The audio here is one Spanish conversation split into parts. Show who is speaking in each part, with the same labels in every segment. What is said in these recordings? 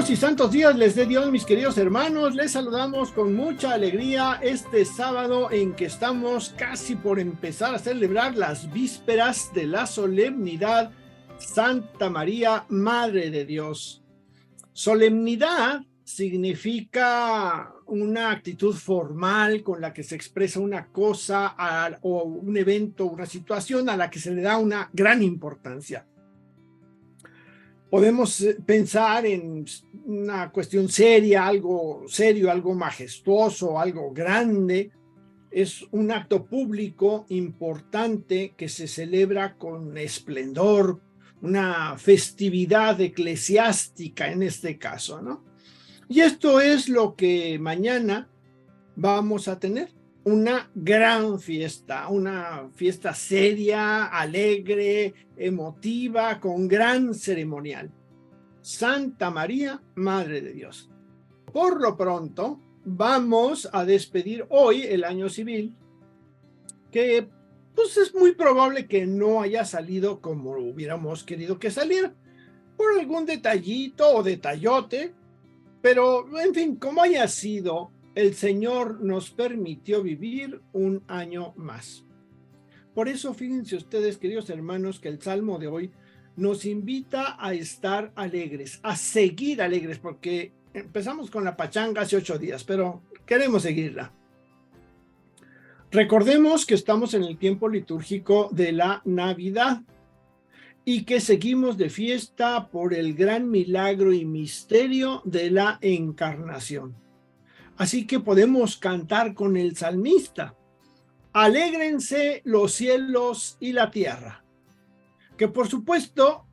Speaker 1: Buenos y santos días les dé Dios, mis queridos hermanos. Les saludamos con mucha alegría este sábado en que estamos casi por empezar a celebrar las vísperas de la solemnidad Santa María, Madre de Dios. Solemnidad significa una actitud formal con la que se expresa una cosa o un evento, una situación a la que se le da una gran importancia. Podemos pensar en una cuestión seria, algo serio, algo majestuoso, algo grande. Es un acto público importante que se celebra con esplendor, una festividad eclesiástica en este caso, ¿no? Y esto es lo que mañana vamos a tener. Una gran fiesta, una fiesta seria, alegre, emotiva, con gran ceremonial. Santa María, Madre de Dios. Por lo pronto, vamos a despedir hoy el año civil, que pues es muy probable que no haya salido como hubiéramos querido que saliera, por algún detallito o detallote, pero en fin, como haya sido, el Señor nos permitió vivir un año más. Por eso, fíjense ustedes, queridos hermanos, que el Salmo de hoy nos invita a estar alegres, a seguir alegres, porque empezamos con la pachanga hace 8 días, pero queremos seguirla. Recordemos que estamos en el tiempo litúrgico de la Navidad y que seguimos de fiesta por el gran milagro y misterio de la Encarnación. Así que podemos cantar con el salmista: alégrense los cielos y la tierra, que por supuesto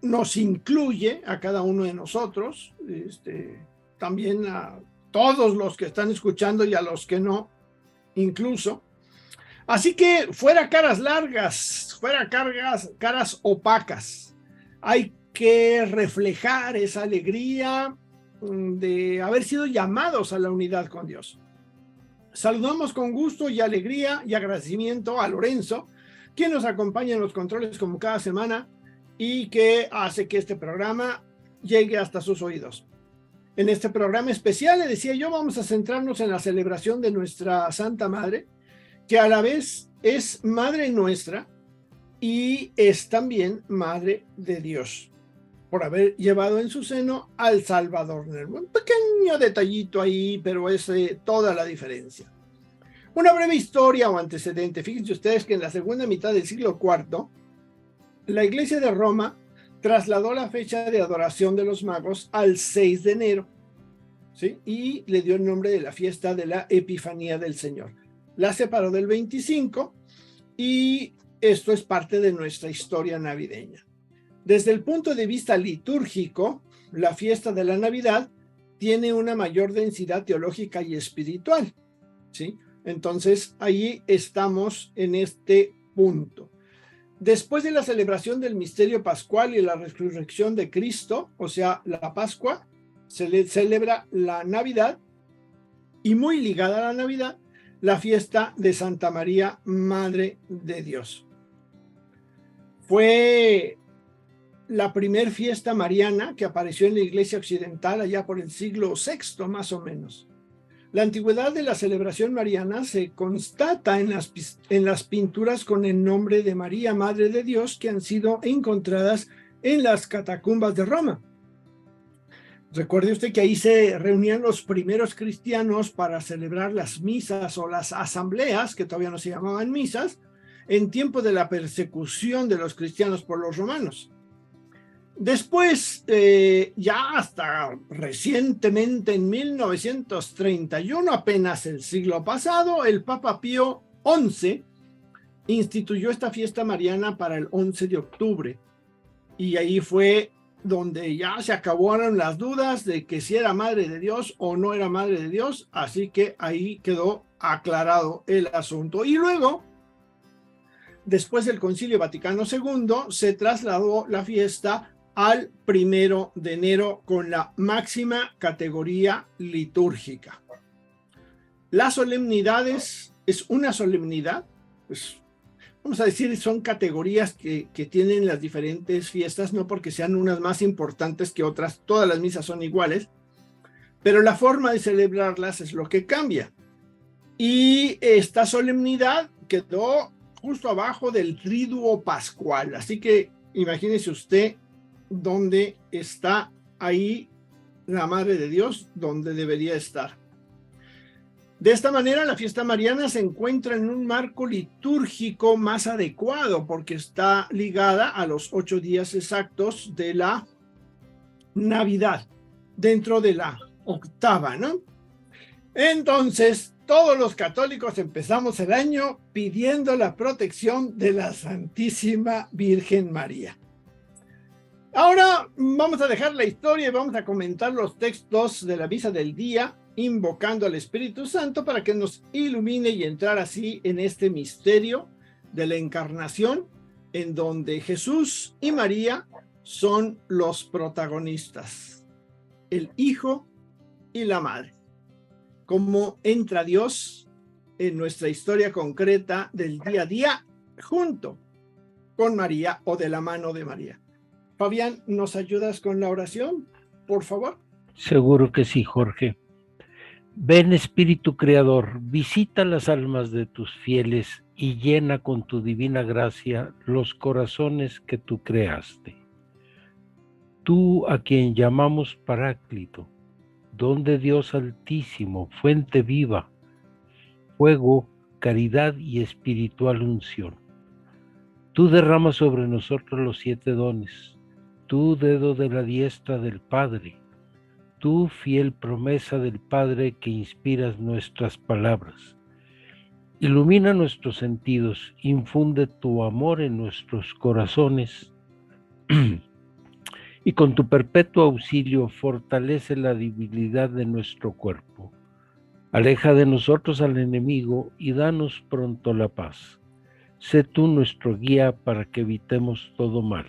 Speaker 1: nos incluye a cada uno de nosotros, también a todos los que están escuchando y a los que no, incluso. Así que fuera caras largas, fuera caras opacas. Hay que reflejar esa alegría de haber sido llamados a la unidad con Dios. Saludamos con gusto y alegría y agradecimiento a Lorenzo, quien nos acompaña en los controles como cada semana y que hace que este programa llegue hasta sus oídos. En este programa especial, le decía yo, vamos a centrarnos en la celebración de nuestra Santa Madre, que a la vez es Madre nuestra y es también Madre de Dios, por haber llevado en su seno al Salvador. Un pequeño detallito ahí, pero es toda la diferencia. Una breve historia o antecedente. Fíjense ustedes que en la segunda mitad del siglo IV, la Iglesia de Roma trasladó la fecha de adoración de los magos al 6 de enero, ¿sí? Y le dio el nombre de la fiesta de la Epifanía del Señor. La separó del 25 y esto es parte de nuestra historia navideña. Desde el punto de vista litúrgico, la fiesta de la Navidad tiene una mayor densidad teológica y espiritual, ¿sí? Entonces, ahí estamos en este punto. Después de la celebración del misterio pascual y la resurrección de Cristo, o sea, la Pascua, se celebra la Navidad y muy ligada a la Navidad, la fiesta de Santa María, Madre de Dios. Fue la primer fiesta mariana que apareció en la Iglesia occidental allá por el siglo VI, más o menos. La antigüedad de la celebración mariana se constata en las pinturas con el nombre de María, Madre de Dios, que han sido encontradas en las catacumbas de Roma. Recuerde usted que ahí se reunían los primeros cristianos para celebrar las misas o las asambleas, que todavía no se llamaban misas, en tiempo de la persecución de los cristianos por los romanos. Después, ya hasta recientemente, en 1931, apenas el siglo pasado, el Papa Pío XI instituyó esta fiesta mariana para el 11 de octubre. Y ahí fue donde ya se acabaron las dudas de que si era Madre de Dios o no era Madre de Dios, así que ahí quedó aclarado el asunto. Y luego, después del Concilio Vaticano II, se trasladó la fiesta al 1 de enero con la máxima categoría litúrgica. Las solemnidades es una solemnidad, pues vamos a decir, son categorías que tienen las diferentes fiestas, no porque sean unas más importantes que otras, todas las misas son iguales, pero la forma de celebrarlas es lo que cambia. Y esta solemnidad quedó justo abajo del triduo pascual, así que imagínese usted dónde está ahí la Madre de Dios, donde debería estar. De esta manera, la fiesta mariana se encuentra en un marco litúrgico más adecuado porque está ligada a los 8 días exactos de la Navidad, dentro de la octava, ¿no? Entonces, todos los católicos empezamos el año pidiendo la protección de la Santísima Virgen María. Ahora vamos a dejar la historia y vamos a comentar los textos de la misa del día, invocando al Espíritu Santo para que nos ilumine y entrar así en este misterio de la encarnación, en donde Jesús y María son los protagonistas, el Hijo y la Madre. Cómo entra Dios en nuestra historia concreta del día a día junto con María o de la mano de María. Fabián, ¿nos ayudas con la oración, por favor?
Speaker 2: Seguro que sí, Jorge. Ven, Espíritu Creador, visita las almas de tus fieles y llena con tu divina gracia los corazones que tú creaste. Tú, a quien llamamos Paráclito, don de Dios Altísimo, fuente viva, fuego, caridad y espiritual unción. Tú derramas sobre nosotros los 7 dones, tú dedo de la diestra del Padre, tú fiel promesa del Padre que inspiras nuestras palabras. Ilumina nuestros sentidos, infunde tu amor en nuestros corazones y con tu perpetuo auxilio fortalece la debilidad de nuestro cuerpo. Aleja de nosotros al enemigo y danos pronto la paz. Sé tú nuestro guía para que evitemos todo mal.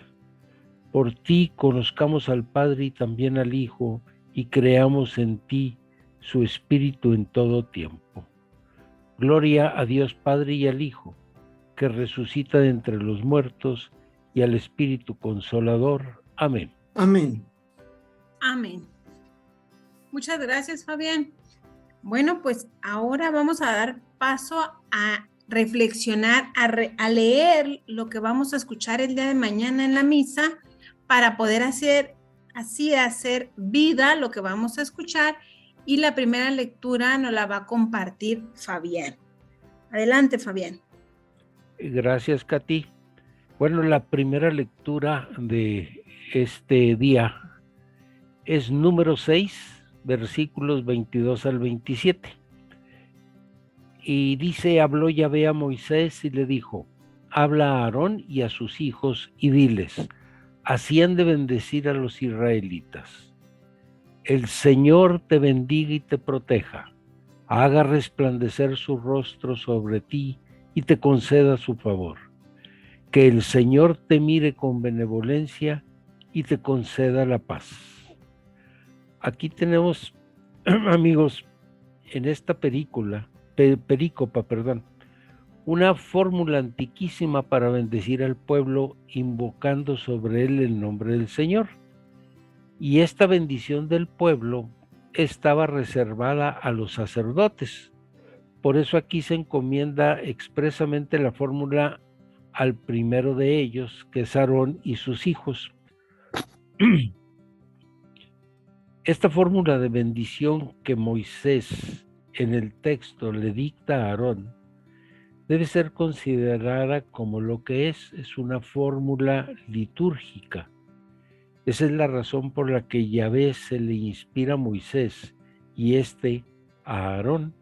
Speaker 2: Por ti conozcamos al Padre y también al Hijo, y creamos en ti su Espíritu en todo tiempo. Gloria a Dios Padre y al Hijo, que resucita de entre los muertos, y al Espíritu Consolador. Amén.
Speaker 1: Amén.
Speaker 3: Amén. Muchas gracias, Fabián. Bueno, pues ahora vamos a dar paso a reflexionar, a leer lo que vamos a escuchar el día de mañana en la misa para poder hacer vida lo que vamos a escuchar, y la primera lectura nos la va a compartir Fabián. Adelante, Fabián.
Speaker 2: Gracias, Katy. Bueno, la primera lectura de este día es número 6, versículos 22 al 27. Y dice: habló Yahvé a Moisés y le dijo: habla a Aarón y a sus hijos y diles: así han de bendecir a los israelitas. El Señor te bendiga y te proteja, haga resplandecer su rostro sobre ti y te conceda su favor. Que el Señor te mire con benevolencia y te conceda la paz. Aquí tenemos, amigos, en esta perícopa, una fórmula antiquísima para bendecir al pueblo, invocando sobre él el nombre del Señor. Y esta bendición del pueblo estaba reservada a los sacerdotes. Por eso aquí se encomienda expresamente la fórmula al primero de ellos, que es Aarón y sus hijos. Esta fórmula de bendición que Moisés en el texto le dicta a Aarón debe ser considerada como lo que es una fórmula litúrgica. Esa es la razón por la que Yahvé se le inspira a Moisés y a Aarón,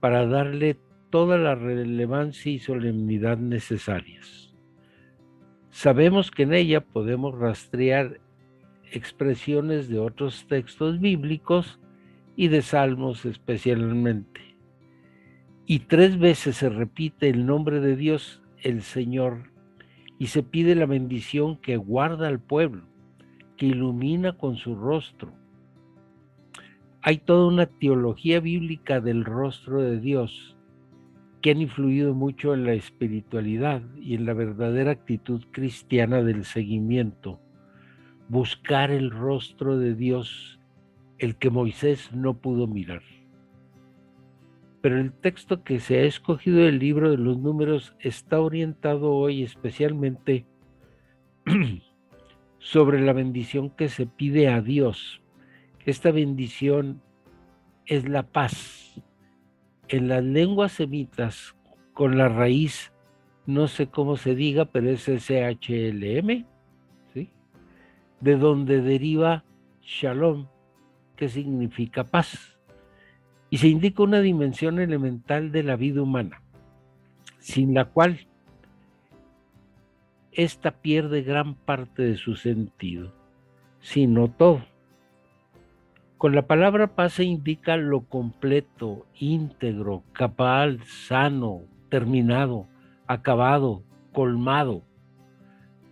Speaker 2: para darle toda la relevancia y solemnidad necesarias. Sabemos que en ella podemos rastrear expresiones de otros textos bíblicos y de salmos especialmente. Y 3 veces se repite el nombre de Dios, el Señor, y se pide la bendición que guarda al pueblo, que ilumina con su rostro. Hay toda una teología bíblica del rostro de Dios, que han influido mucho en la espiritualidad y en la verdadera actitud cristiana del seguimiento. Buscar el rostro de Dios, el que Moisés no pudo mirar. Pero el texto que se ha escogido del libro de los Números está orientado hoy especialmente sobre la bendición que se pide a Dios. Esta bendición es la paz. En las lenguas semitas, con la raíz, no sé cómo se diga, pero es SHLM, ¿sí? De donde deriva Shalom, que significa paz. Y se indica una dimensión elemental de la vida humana, sin la cual ésta pierde gran parte de su sentido, si no todo. Con la palabra paz se indica lo completo, íntegro, cabal, sano, terminado, acabado, colmado.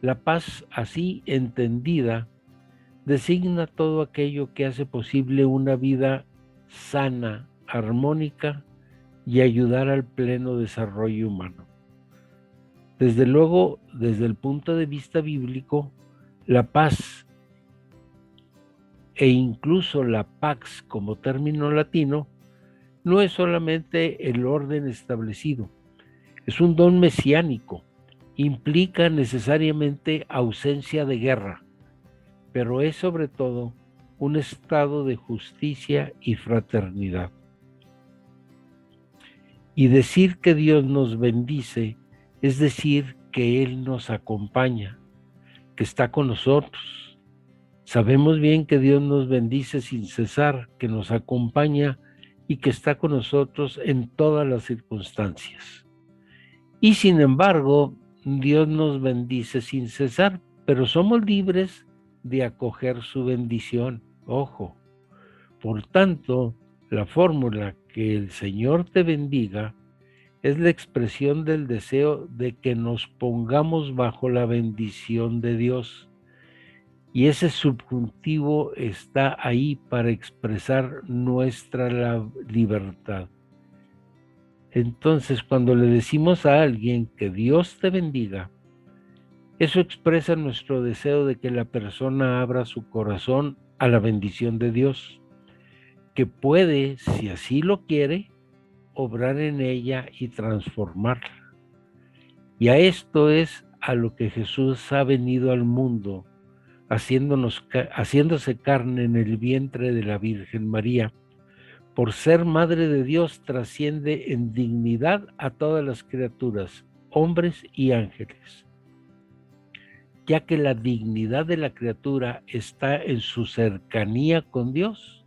Speaker 2: La paz, así entendida, designa todo aquello que hace posible una vida sana, armónica y ayudar al pleno desarrollo humano. Desde luego, desde el punto de vista bíblico, la paz e incluso la pax como término latino no es solamente el orden establecido, es un don mesiánico, implica necesariamente ausencia de guerra, pero es sobre todo un estado de justicia y fraternidad. Y decir que Dios nos bendice es decir que Él nos acompaña, que está con nosotros. Sabemos bien que Dios nos bendice sin cesar, que nos acompaña y que está con nosotros en todas las circunstancias. Y sin embargo, Dios nos bendice sin cesar, pero somos libres de acoger su bendición. Ojo. Por tanto, la fórmula que el Señor te bendiga es la expresión del deseo de que nos pongamos bajo la bendición de Dios. Y ese subjuntivo está ahí para expresar nuestra libertad. Entonces, cuando le decimos a alguien que Dios te bendiga, eso expresa nuestro deseo de que la persona abra su corazón a la bendición de Dios, que puede, si así lo quiere, obrar en ella y transformarla. Y a esto es a lo que Jesús ha venido al mundo, haciéndose carne en el vientre de la Virgen María. Por ser Madre de Dios, trasciende en dignidad a todas las criaturas, hombres y ángeles, ya que la dignidad de la criatura está en su cercanía con Dios,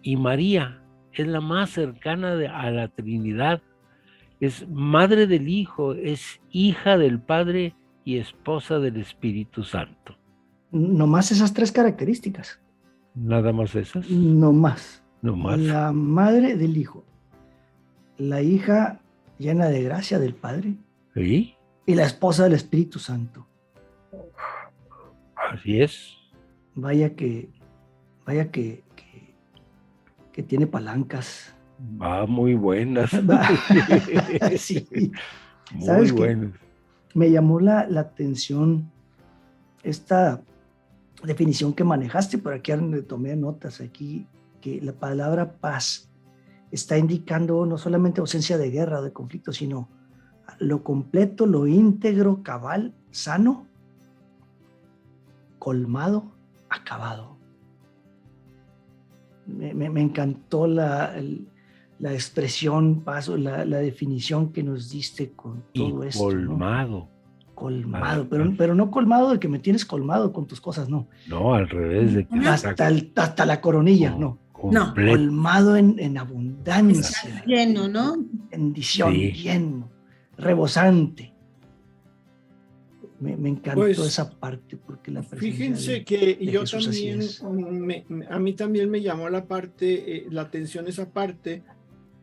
Speaker 2: y María es la más cercana a la Trinidad, es madre del Hijo, es hija del Padre y esposa del Espíritu Santo.
Speaker 4: No más esas tres características.
Speaker 2: ¿Nada más esas?
Speaker 4: No más.
Speaker 2: No más.
Speaker 4: La madre del Hijo, la hija llena de gracia del Padre,
Speaker 2: ¿Sí?
Speaker 4: y la esposa del Espíritu Santo.
Speaker 2: Así es.
Speaker 4: Vaya que tiene palancas.
Speaker 2: Va muy buenas.
Speaker 4: Sí.
Speaker 2: Muy
Speaker 4: ¿Sabes qué?
Speaker 2: buenas.
Speaker 4: Me llamó la atención esta definición que manejaste, por aquí tomé notas aquí, que la palabra paz está indicando no solamente ausencia de guerra o de conflicto, sino lo completo, lo íntegro, cabal, sano, colmado, acabado. Me encantó la expresión, paso, la definición que nos diste con todo esto.
Speaker 2: Colmado.
Speaker 4: ¿No? Colmado, pero no colmado de que me tienes colmado con tus cosas, no.
Speaker 2: No, al revés de que
Speaker 4: hasta la coronilla, no.
Speaker 3: No.
Speaker 4: Colmado en abundancia.
Speaker 3: Lleno, ¿no?
Speaker 4: Bendición,
Speaker 2: Sí.
Speaker 4: lleno, rebosante. Me encantó
Speaker 1: Pues,
Speaker 4: esa parte porque la
Speaker 1: fíjense que
Speaker 4: de
Speaker 1: yo
Speaker 4: Jesús
Speaker 1: también, a mí también me llamó la atención esa parte,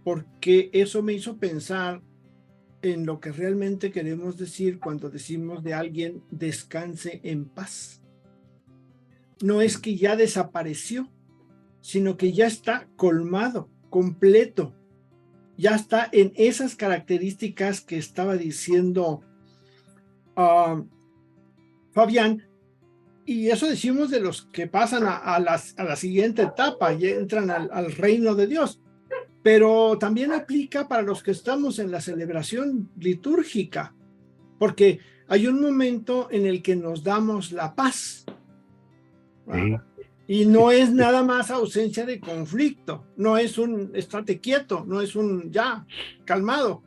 Speaker 1: porque eso me hizo pensar en lo que realmente queremos decir cuando decimos de alguien descanse en paz. No es que ya desapareció, sino que ya está colmado, completo. ya está en esas características que estaba diciendo Fabián, y eso decimos de los que pasan a la siguiente etapa y entran al reino de Dios, pero también aplica para los que estamos en la celebración litúrgica, porque hay un momento en el que nos damos la paz.
Speaker 2: Sí.
Speaker 1: Y no es nada más ausencia de conflicto, no es un estate quieto, no es un ya, calmado.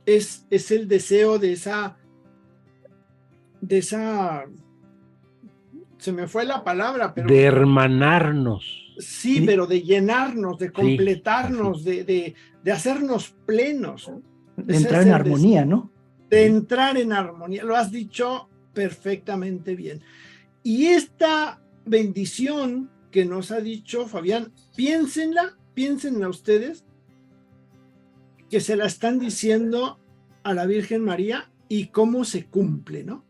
Speaker 1: Es el deseo de esa, se me fue la palabra, pero...
Speaker 2: De hermanarnos.
Speaker 1: Sí, pero de llenarnos, de completarnos,
Speaker 2: sí,
Speaker 1: de hacernos plenos.
Speaker 4: De entrar en armonía, ¿no?
Speaker 1: De entrar en armonía, lo has dicho perfectamente bien. Y esta bendición que nos ha dicho Fabián, piénsenla ustedes, que se la están diciendo a la Virgen María y cómo se cumple, ¿no?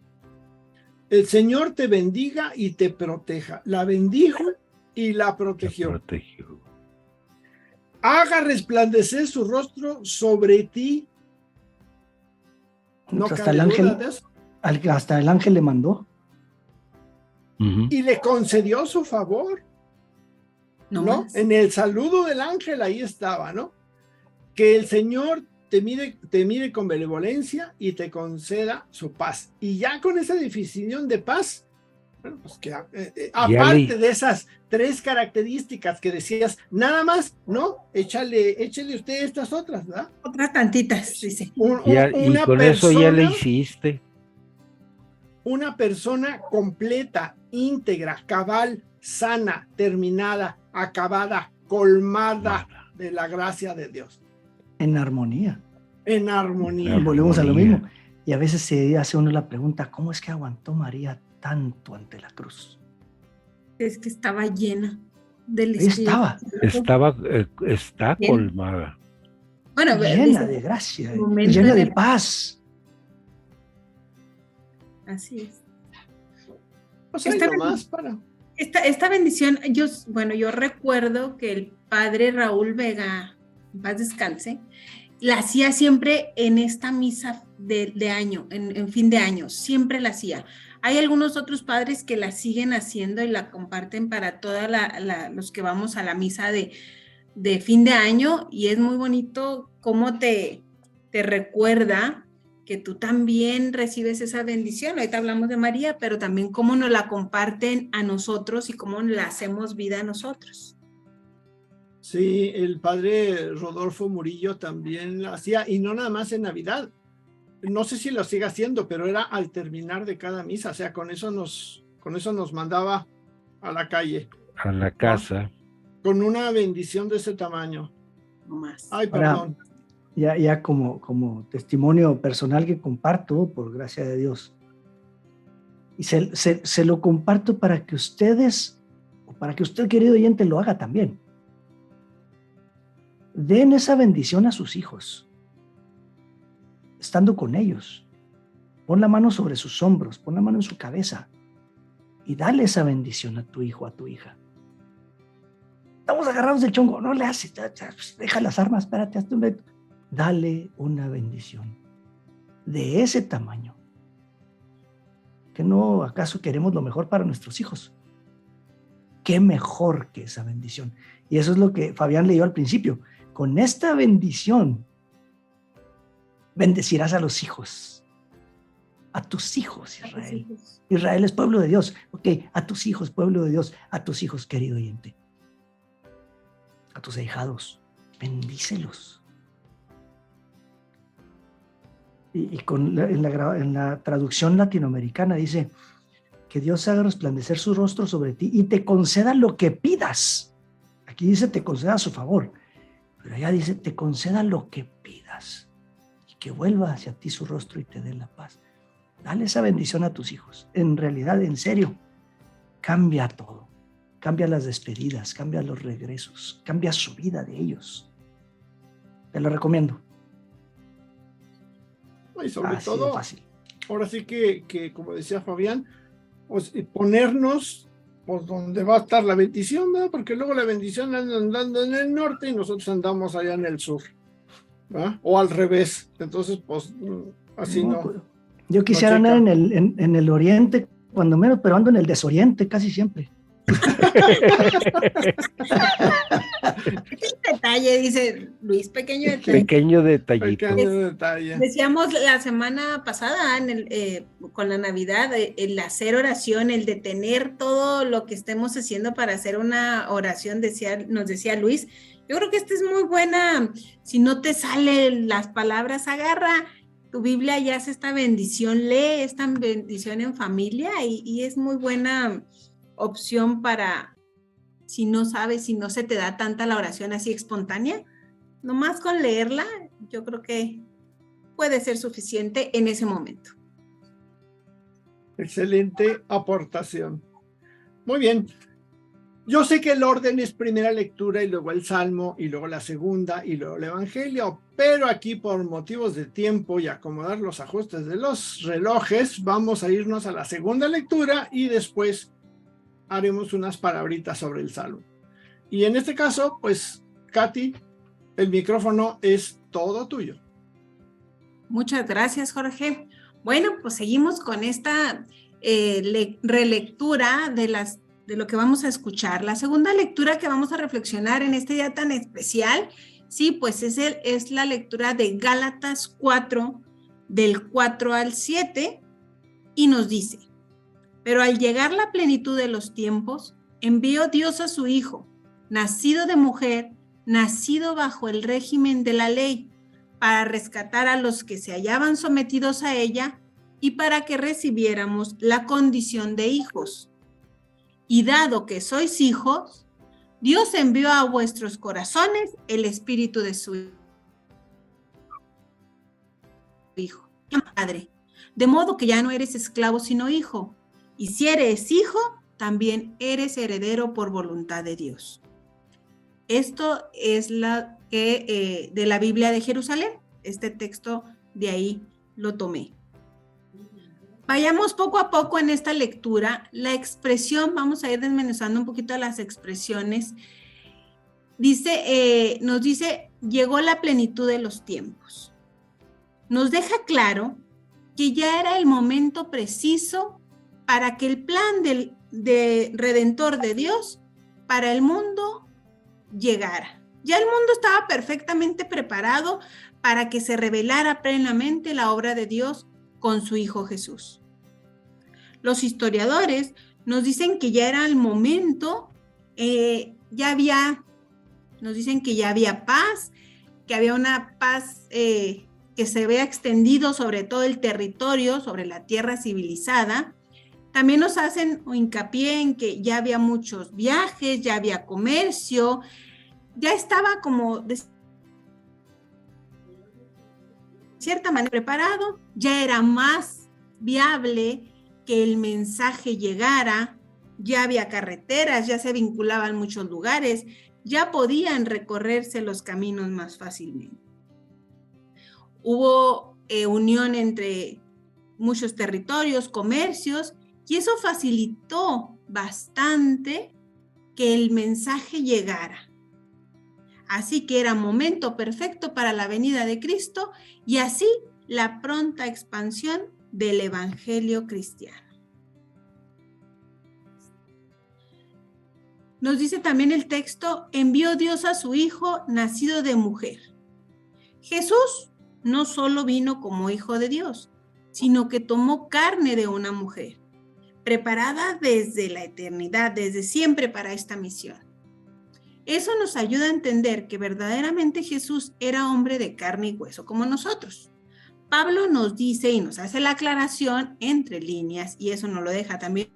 Speaker 1: El Señor te bendiga y te proteja. La bendijo y la protegió. Haga resplandecer su rostro sobre ti. No
Speaker 4: hasta el ángel, hasta el ángel le mandó.
Speaker 1: Y le concedió su favor, ¿no? En el saludo del ángel ahí estaba, ¿no? Que el Señor te mire con benevolencia y te conceda su paz. Y ya con esa definición de paz, bueno, pues que aparte de esas 3 características que decías, nada más, ¿no? Échale usted estas otras, ¿verdad?
Speaker 3: Otras tantitas, dice.
Speaker 2: Y con eso ya le hiciste.
Speaker 1: Una persona completa, íntegra, cabal, sana, terminada, acabada, colmada de la gracia de Dios.
Speaker 4: En armonía.
Speaker 1: En armonía.
Speaker 4: Y volvemos a lo mismo. Y a veces se hace uno la pregunta, ¿cómo es que aguantó María tanto ante la cruz?
Speaker 3: Es que estaba llena del Espíritu.
Speaker 2: Está colmada.
Speaker 3: Bueno,
Speaker 4: llena de gracia, llena de paz.
Speaker 3: Así es.
Speaker 1: O sea,
Speaker 3: esta bendición, yo recuerdo que el padre Raúl Vega, en paz descanse, la hacía siempre en esta misa de año, en fin de año, siempre la hacía. Hay algunos otros padres que la siguen haciendo y la comparten para todos los que vamos a la misa de fin de año, y es muy bonito cómo te recuerda que tú también recibes esa bendición. Ahorita hablamos de María, pero también cómo nos la comparten a nosotros y cómo la hacemos vida a nosotros.
Speaker 1: Sí, el padre Rodolfo Murillo también la hacía, y no nada más en Navidad. No sé si lo sigue haciendo, pero era al terminar de cada misa. O sea, con eso nos mandaba a la calle.
Speaker 2: A la casa.
Speaker 1: Con una bendición de ese tamaño.
Speaker 3: No más.
Speaker 1: Ay, perdón.
Speaker 4: Ya como testimonio personal que comparto, por gracia de Dios. Y se lo comparto para que ustedes, o para que usted, querido oyente, lo haga también. Den esa bendición a sus hijos, estando con ellos. Pon la mano sobre sus hombros, pon la mano en su cabeza y dale esa bendición a tu hijo, a tu hija. Estamos agarrados del chongo, no le haces, deja las armas, espérate, hazte un reto. Dale una bendición de ese tamaño. ¿Que no acaso queremos lo mejor para nuestros hijos? ¿Qué mejor que esa bendición? Y eso es lo que Fabián leyó al principio. Con esta bendición bendecirás a los hijos. A tus hijos, Israel. Israel es pueblo de Dios. Ok, a tus hijos, pueblo de Dios. A tus hijos, querido oyente. A tus ahijados. Bendícelos. Y en la traducción latinoamericana dice que Dios haga resplandecer su rostro sobre ti y te conceda lo que pidas. Aquí dice te conceda a su favor, pero allá dice te conceda lo que pidas y que vuelva hacia ti su rostro y te dé la paz. Dale esa bendición a tus hijos. En realidad, en serio, cambia todo. Cambia las despedidas, cambia los regresos, cambia su vida de ellos. Te lo recomiendo.
Speaker 1: Y sobre todo, fácil. Ahora sí que como decía Fabián, pues, ponernos pues, donde va a estar la bendición, ¿no? Porque luego la bendición anda andando en el norte y nosotros andamos allá en el sur. ¿verdad? O al revés. Entonces, pues, así no.
Speaker 4: Yo quisiera
Speaker 1: checa.
Speaker 4: andar en el oriente, cuando menos, pero ando en el desoriente casi siempre.
Speaker 3: Detalle, dice Luis, pequeño detalle.
Speaker 2: Pequeño detallito.
Speaker 1: Pequeño detalle.
Speaker 3: Decíamos la semana pasada con la Navidad, el hacer oración, el detener todo lo que estemos haciendo para hacer una oración, nos decía Luis. Yo creo que esta es muy buena. Si no te salen las palabras, agarra tu Biblia y haz esta bendición, lee esta bendición en familia y es muy buena opción para, si no sabes, si no se te da tanta la oración así espontánea, nomás con leerla, yo creo que puede ser suficiente en ese momento.
Speaker 1: Excelente aportación. Muy bien. Yo sé que el orden es primera lectura y luego el Salmo y luego la segunda y luego el Evangelio, pero aquí por motivos de tiempo y acomodar los ajustes de los relojes, vamos a irnos a la segunda lectura y después haremos unas palabritas sobre el Salmo. Y en este caso, pues, Katy, el micrófono es todo tuyo.
Speaker 3: Muchas gracias, Jorge. Bueno, pues seguimos con esta relectura de lo que vamos a escuchar. La segunda lectura que vamos a reflexionar en este día tan especial, sí, pues es la lectura de Gálatas 4, del 4 al 7, y nos dice: pero al llegar la plenitud de los tiempos, envió Dios a su Hijo, nacido de mujer, nacido bajo el régimen de la ley, para rescatar a los que se hallaban sometidos a ella y para que recibiéramos la condición de hijos. Y dado que sois hijos, Dios envió a vuestros corazones el espíritu de su Hijo, Padre, de modo que ya no eres esclavo sino hijo, y si eres hijo, también eres heredero por voluntad de Dios. Esto es de la Biblia de Jerusalén. Este texto de ahí lo tomé. Vayamos poco a poco en esta lectura. La expresión, vamos a ir desmenuzando un poquito las expresiones. Nos dice, llegó la plenitud de los tiempos. Nos deja claro que ya era el momento preciso para que el plan de redentor de Dios para el mundo llegara. Ya el mundo estaba perfectamente preparado para que se revelara plenamente la obra de Dios con su Hijo Jesús. Los historiadores nos dicen que ya era el momento, nos dicen que ya había paz, que había una paz que se había extendido sobre todo el territorio, sobre la tierra civilizada. También nos hacen hincapié en que ya había muchos viajes, ya había comercio, ya estaba como de cierta manera preparado, ya era más viable que el mensaje llegara, ya había carreteras, ya se vinculaban muchos lugares, ya podían recorrerse los caminos más fácilmente. Hubo unión entre muchos territorios, comercios, y eso facilitó bastante que el mensaje llegara. Así que era momento perfecto para la venida de Cristo y así la pronta expansión del evangelio cristiano. Nos dice también el texto, envió Dios a su Hijo nacido de mujer. Jesús no solo vino como Hijo de Dios, sino que tomó carne de una mujer, preparada desde la eternidad, desde siempre para esta misión. Eso nos ayuda a entender que verdaderamente Jesús era hombre de carne y hueso como nosotros. Pablo nos dice y nos hace la aclaración entre líneas, y eso nos lo deja también.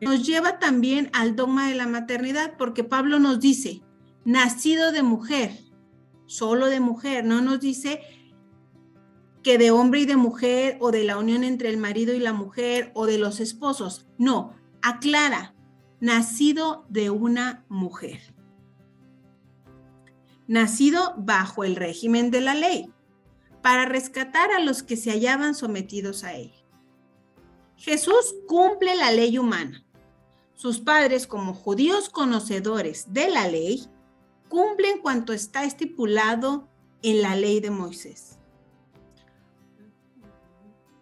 Speaker 3: Nos lleva también al dogma de la maternidad, porque Pablo nos dice, nacido de mujer, solo de mujer, no nos dice que de hombre y de mujer, o de la unión entre el marido y la mujer, o de los esposos. No, aclara, nacido de una mujer. Nacido bajo el régimen de la ley, para rescatar a los que se hallaban sometidos a ella. Jesús cumple la ley humana. Sus padres, como judíos conocedores de la ley, cumplen cuanto está estipulado en la ley de Moisés.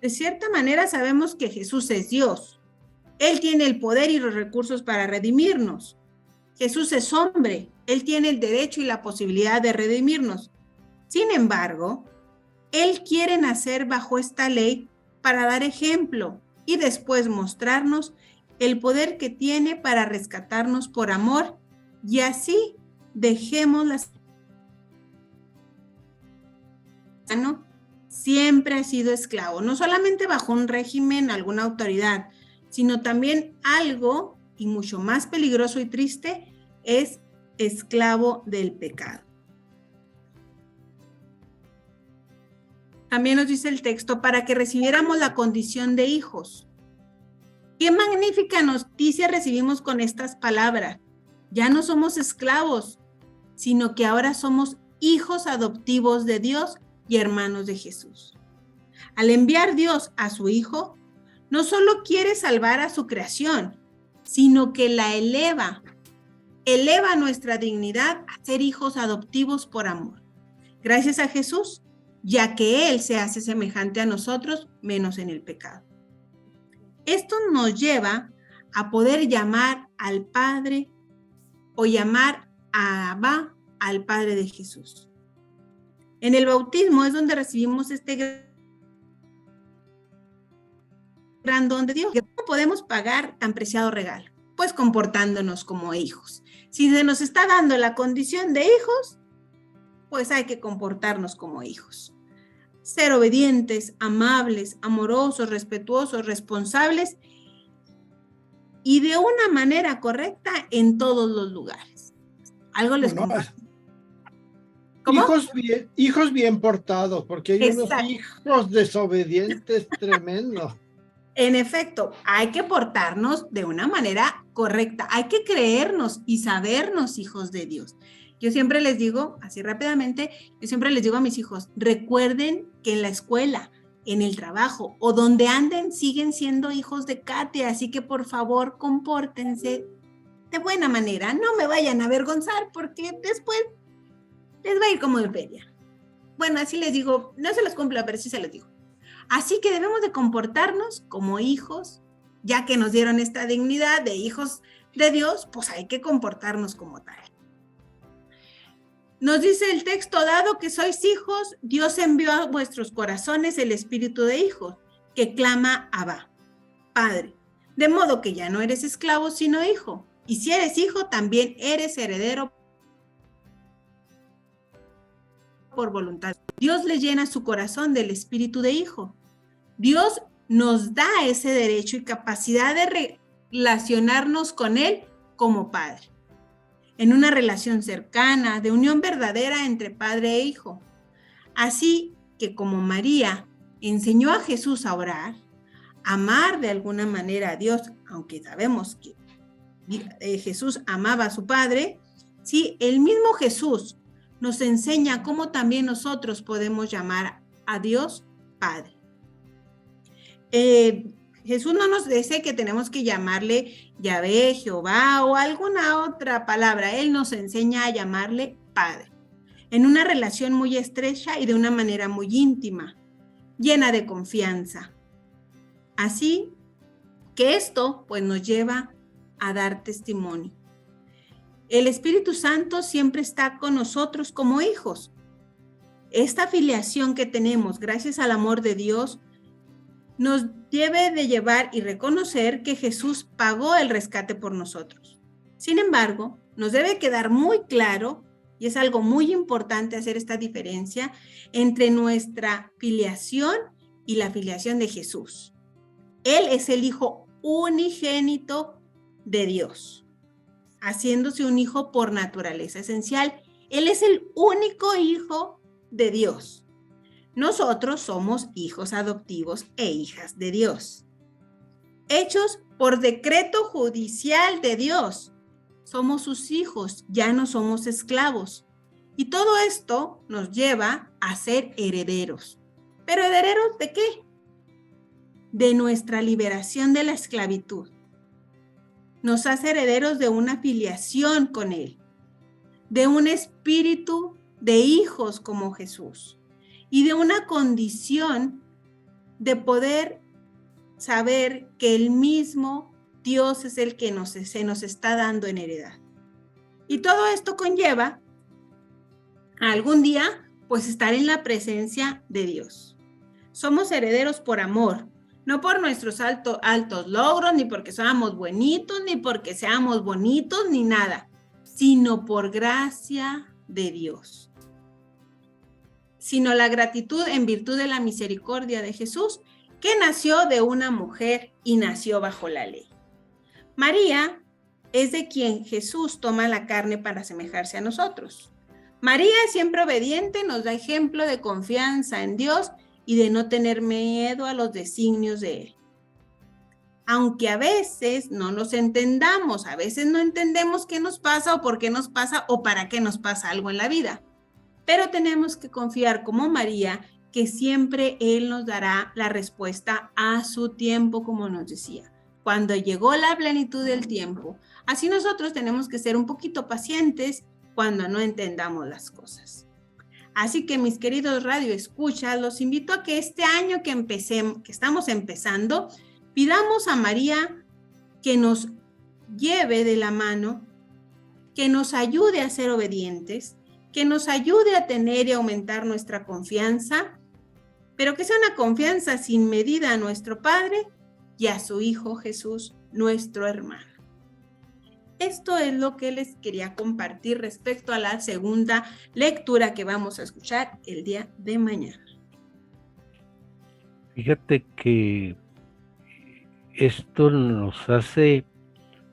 Speaker 3: De cierta manera sabemos que Jesús es Dios. Él tiene el poder y los recursos para redimirnos. Jesús es hombre. Él tiene el derecho y la posibilidad de redimirnos. Sin embargo, Él quiere nacer bajo esta ley para dar ejemplo y después mostrarnos el poder que tiene para rescatarnos por amor, y así dejemos las... Siempre ha sido esclavo, no solamente bajo un régimen, alguna autoridad, sino también algo, y mucho más peligroso y triste, es esclavo del pecado. También nos dice el texto, para que recibiéramos la condición de hijos. Qué magnífica noticia recibimos con estas palabras. Ya no somos esclavos, sino que ahora somos hijos adoptivos de Dios y hermanos de Jesús. Al enviar Dios a su Hijo, no solo quiere salvar a su creación, sino que la eleva nuestra dignidad a ser hijos adoptivos por amor. Gracias a Jesús, ya que Él se hace semejante a nosotros, menos en el pecado. Esto nos lleva a poder llamar al Padre o llamar a Abba, al Padre de Jesús. En el bautismo es donde recibimos este gran don de Dios. ¿Cómo podemos pagar tan preciado regalo? Pues comportándonos como hijos. Si se nos está dando la condición de hijos, pues hay que comportarnos como hijos. Ser obedientes, amables, amorosos, respetuosos, responsables y de una manera correcta en todos los lugares. ¿Algo les comparto?
Speaker 1: ¿Cómo? Hijos bien portados, porque hay unos hijos desobedientes tremendos.
Speaker 3: En efecto, hay que portarnos de una manera correcta, hay que creernos y sabernos hijos de Dios. Yo siempre les digo, así rápidamente, yo siempre les digo a mis hijos, recuerden que en la escuela, en el trabajo o donde anden siguen siendo hijos de Katia, así que por favor compórtense de buena manera, no me vayan a avergonzar porque después les va a ir como de feria. Bueno, así les digo, no se los cumplo, pero sí se los digo. Así que debemos de comportarnos como hijos, ya que nos dieron esta dignidad de hijos de Dios, pues hay que comportarnos como tal. Nos dice el texto, dado que sois hijos, Dios envió a vuestros corazones el espíritu de hijos, que clama Abba, Padre. De modo que ya no eres esclavo, sino hijo. Y si eres hijo, también eres heredero por voluntad. Dios le llena su corazón del espíritu de hijo. Dios nos da ese derecho y capacidad de relacionarnos con Él como Padre, en una relación cercana, de unión verdadera entre Padre e Hijo. Así que como María enseñó a Jesús a orar, amar de alguna manera a Dios, aunque sabemos que Jesús amaba a su Padre, sí, el mismo Jesús nos enseña cómo también nosotros podemos llamar a Dios Padre. Jesús no nos dice que tenemos que llamarle Yahvé, Jehová o alguna otra palabra. Él nos enseña a llamarle Padre, en una relación muy estrecha y de una manera muy íntima, llena de confianza. Así que esto pues nos lleva a dar testimonio. El Espíritu Santo siempre está con nosotros como hijos. Esta filiación que tenemos gracias al amor de Dios nos debe de llevar y reconocer que Jesús pagó el rescate por nosotros. Sin embargo, nos debe quedar muy claro, y es algo muy importante hacer esta diferencia, entre nuestra filiación y la filiación de Jesús. Él es el Hijo unigénito de Dios, haciéndose un hijo por naturaleza esencial. Él es el único Hijo de Dios. Nosotros somos hijos adoptivos e hijas de Dios, hechos por decreto judicial de Dios. Somos sus hijos, ya no somos esclavos. Y todo esto nos lleva a ser herederos. ¿Pero herederos de qué? De nuestra liberación de la esclavitud. Nos hace herederos de una filiación con Él. de un espíritu de hijos como Jesús y de una condición de poder saber que el mismo Dios es el que se nos está dando en heredad. Y todo esto conlleva a algún día pues estar en la presencia de Dios. Somos herederos por amor, no por nuestros altos logros, ni porque seamos buenitos, ni porque seamos bonitos, ni nada, sino por gracia de Dios. Sino la gratitud en virtud de la misericordia de Jesús, que nació de una mujer y nació bajo la ley. María es de quien Jesús toma la carne para asemejarse a nosotros. María, siempre obediente, nos da ejemplo de confianza en Dios y de no tener miedo a los designios de Él. Aunque a veces no nos entendamos, a veces no entendemos qué nos pasa o por qué nos pasa o para qué nos pasa algo en la vida. Pero tenemos que confiar como María que siempre Él nos dará la respuesta a su tiempo, como nos decía. Cuando llegó la plenitud del tiempo, así nosotros tenemos que ser un poquito pacientes cuando no entendamos las cosas. Así que mis queridos radioescuchas, los invito a que este año que estamos empezando, pidamos a María que nos lleve de la mano, que nos ayude a ser obedientes, que nos ayude a tener y aumentar nuestra confianza, pero que sea una confianza sin medida a nuestro Padre y a su Hijo Jesús, nuestro hermano. Esto es lo que les quería compartir respecto a la segunda lectura que vamos a escuchar el día de mañana.
Speaker 2: Fíjate que esto nos hace,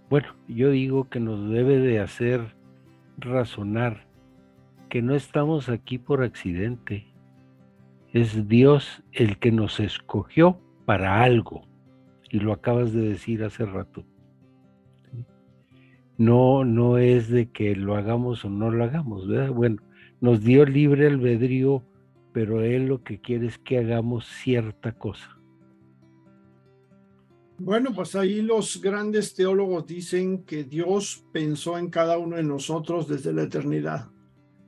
Speaker 2: bueno, yo digo que nos debe de hacer razonar que no estamos aquí por accidente. Es Dios el que nos escogió para algo, y lo acabas de decir hace rato. No es de que lo hagamos o no lo hagamos, ¿verdad? Bueno, nos dio libre albedrío, pero Él lo que quiere es que hagamos cierta cosa.
Speaker 1: Bueno, pues ahí los grandes teólogos dicen que Dios pensó en cada uno de nosotros desde la eternidad.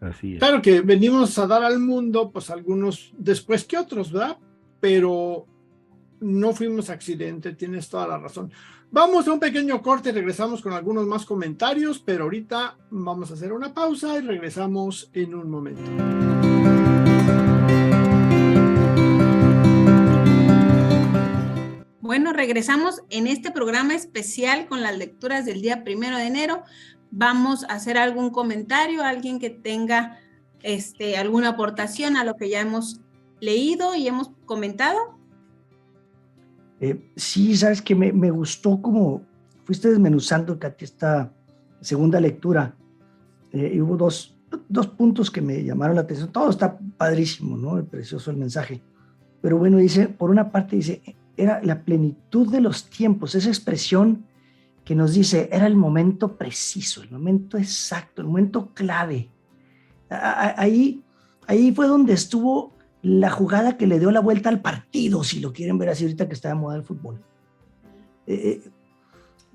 Speaker 2: Así es.
Speaker 1: Claro que venimos a dar al mundo, pues algunos después que otros, ¿verdad? Pero no fuimos accidente, tienes toda la razón. Vamos a un pequeño corte y regresamos con algunos más comentarios, pero ahorita vamos a hacer una pausa y regresamos en un momento.
Speaker 3: Bueno, regresamos en este programa especial con las lecturas del día 1 de enero. Vamos a hacer algún comentario, alguien que tenga alguna aportación a lo que ya hemos leído y hemos comentado.
Speaker 4: Sí, sabes que me gustó cómo fuiste desmenuzando, Katy, esta segunda lectura. Y hubo dos puntos que me llamaron la atención. Todo está padrísimo, ¿no? Precioso el mensaje. Pero bueno, dice, por una parte dice, era la plenitud de los tiempos, esa expresión que nos dice, era el momento preciso, el momento exacto, el momento clave. Ahí fue donde estuvo la jugada que le dio la vuelta al partido, si lo quieren ver así ahorita que está de moda el fútbol.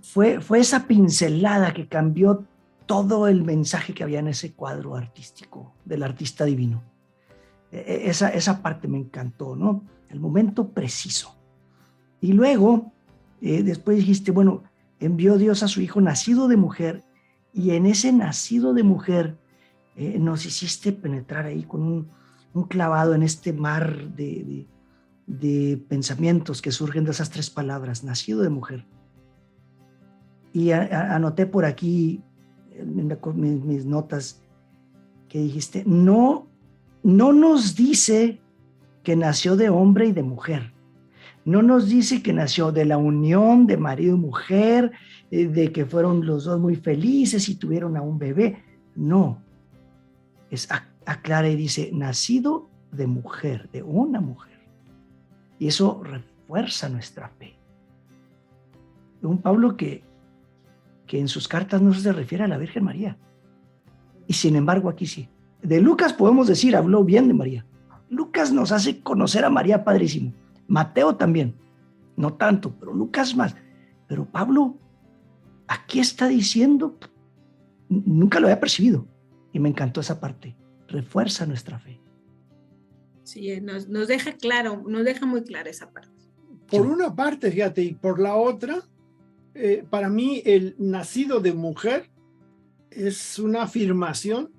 Speaker 4: Fue esa pincelada que cambió todo el mensaje que había en ese cuadro artístico del artista divino. Esa parte me encantó, ¿no? El momento preciso. Y luego, después dijiste, bueno, envió Dios a su Hijo nacido de mujer, y en ese nacido de mujer nos hiciste penetrar ahí con un clavado en este mar de pensamientos que surgen de esas tres palabras, nacido de mujer. Y anoté por aquí en mis notas que dijiste, no nos dice que nació de hombre y de mujer. No nos dice que nació de la unión de marido y mujer, de que fueron los dos muy felices y tuvieron a un bebé. No, aclara y dice, nacido de mujer, de una mujer. Y eso refuerza nuestra fe. Un Pablo que en sus cartas no se refiere a la Virgen María. Y sin embargo aquí sí. De Lucas podemos decir, habló bien de María. Lucas nos hace conocer a María padrísimo. Mateo también, no tanto, pero Lucas más. Pero Pablo aquí está diciendo, nunca lo había percibido, Y me encantó esa parte. Refuerza nuestra fe.
Speaker 3: Sí, nos deja claro, nos deja muy clara esa parte.
Speaker 1: Por una parte, fíjate, y por la otra, para mí el nacido de mujer es una afirmación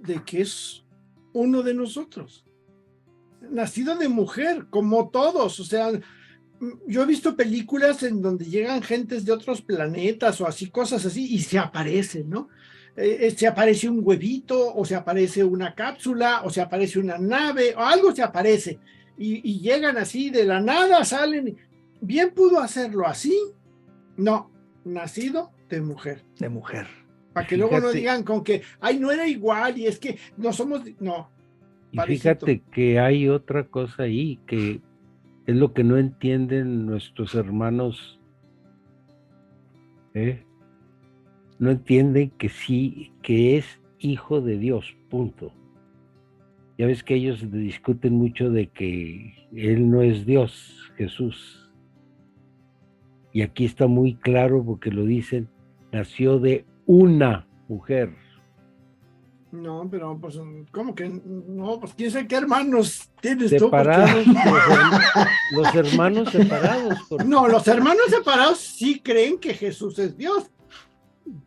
Speaker 1: de que es uno de nosotros. Nacido de mujer, como todos. O sea, yo he visto películas en donde llegan gentes de otros planetas o así, cosas así, y se aparecen, ¿no? Se aparece un huevito, o se aparece una cápsula, o se aparece una nave, o algo se aparece, y llegan así de la nada, salen. Bien pudo hacerlo así. No, nacido de mujer.
Speaker 4: De mujer.
Speaker 1: Para que luego no
Speaker 2: Fíjate.
Speaker 1: digan con que, ay, no era igual, y es que no somos, no.
Speaker 2: Y
Speaker 1: Parejito.
Speaker 2: fíjate que hay otra cosa ahí que es lo que no entienden nuestros hermanos. No entienden que sí, que es hijo de Dios, punto. Ya ves que ellos discuten mucho de que Él no es Dios, Jesús. Y aquí está muy claro porque lo dicen, nació de una mujer.
Speaker 1: No, pero pues, ¿cómo que no? Pues quién sabe qué hermanos tienes tú.
Speaker 2: Separados, los hermanos separados.
Speaker 1: No, los hermanos separados sí creen que Jesús es Dios.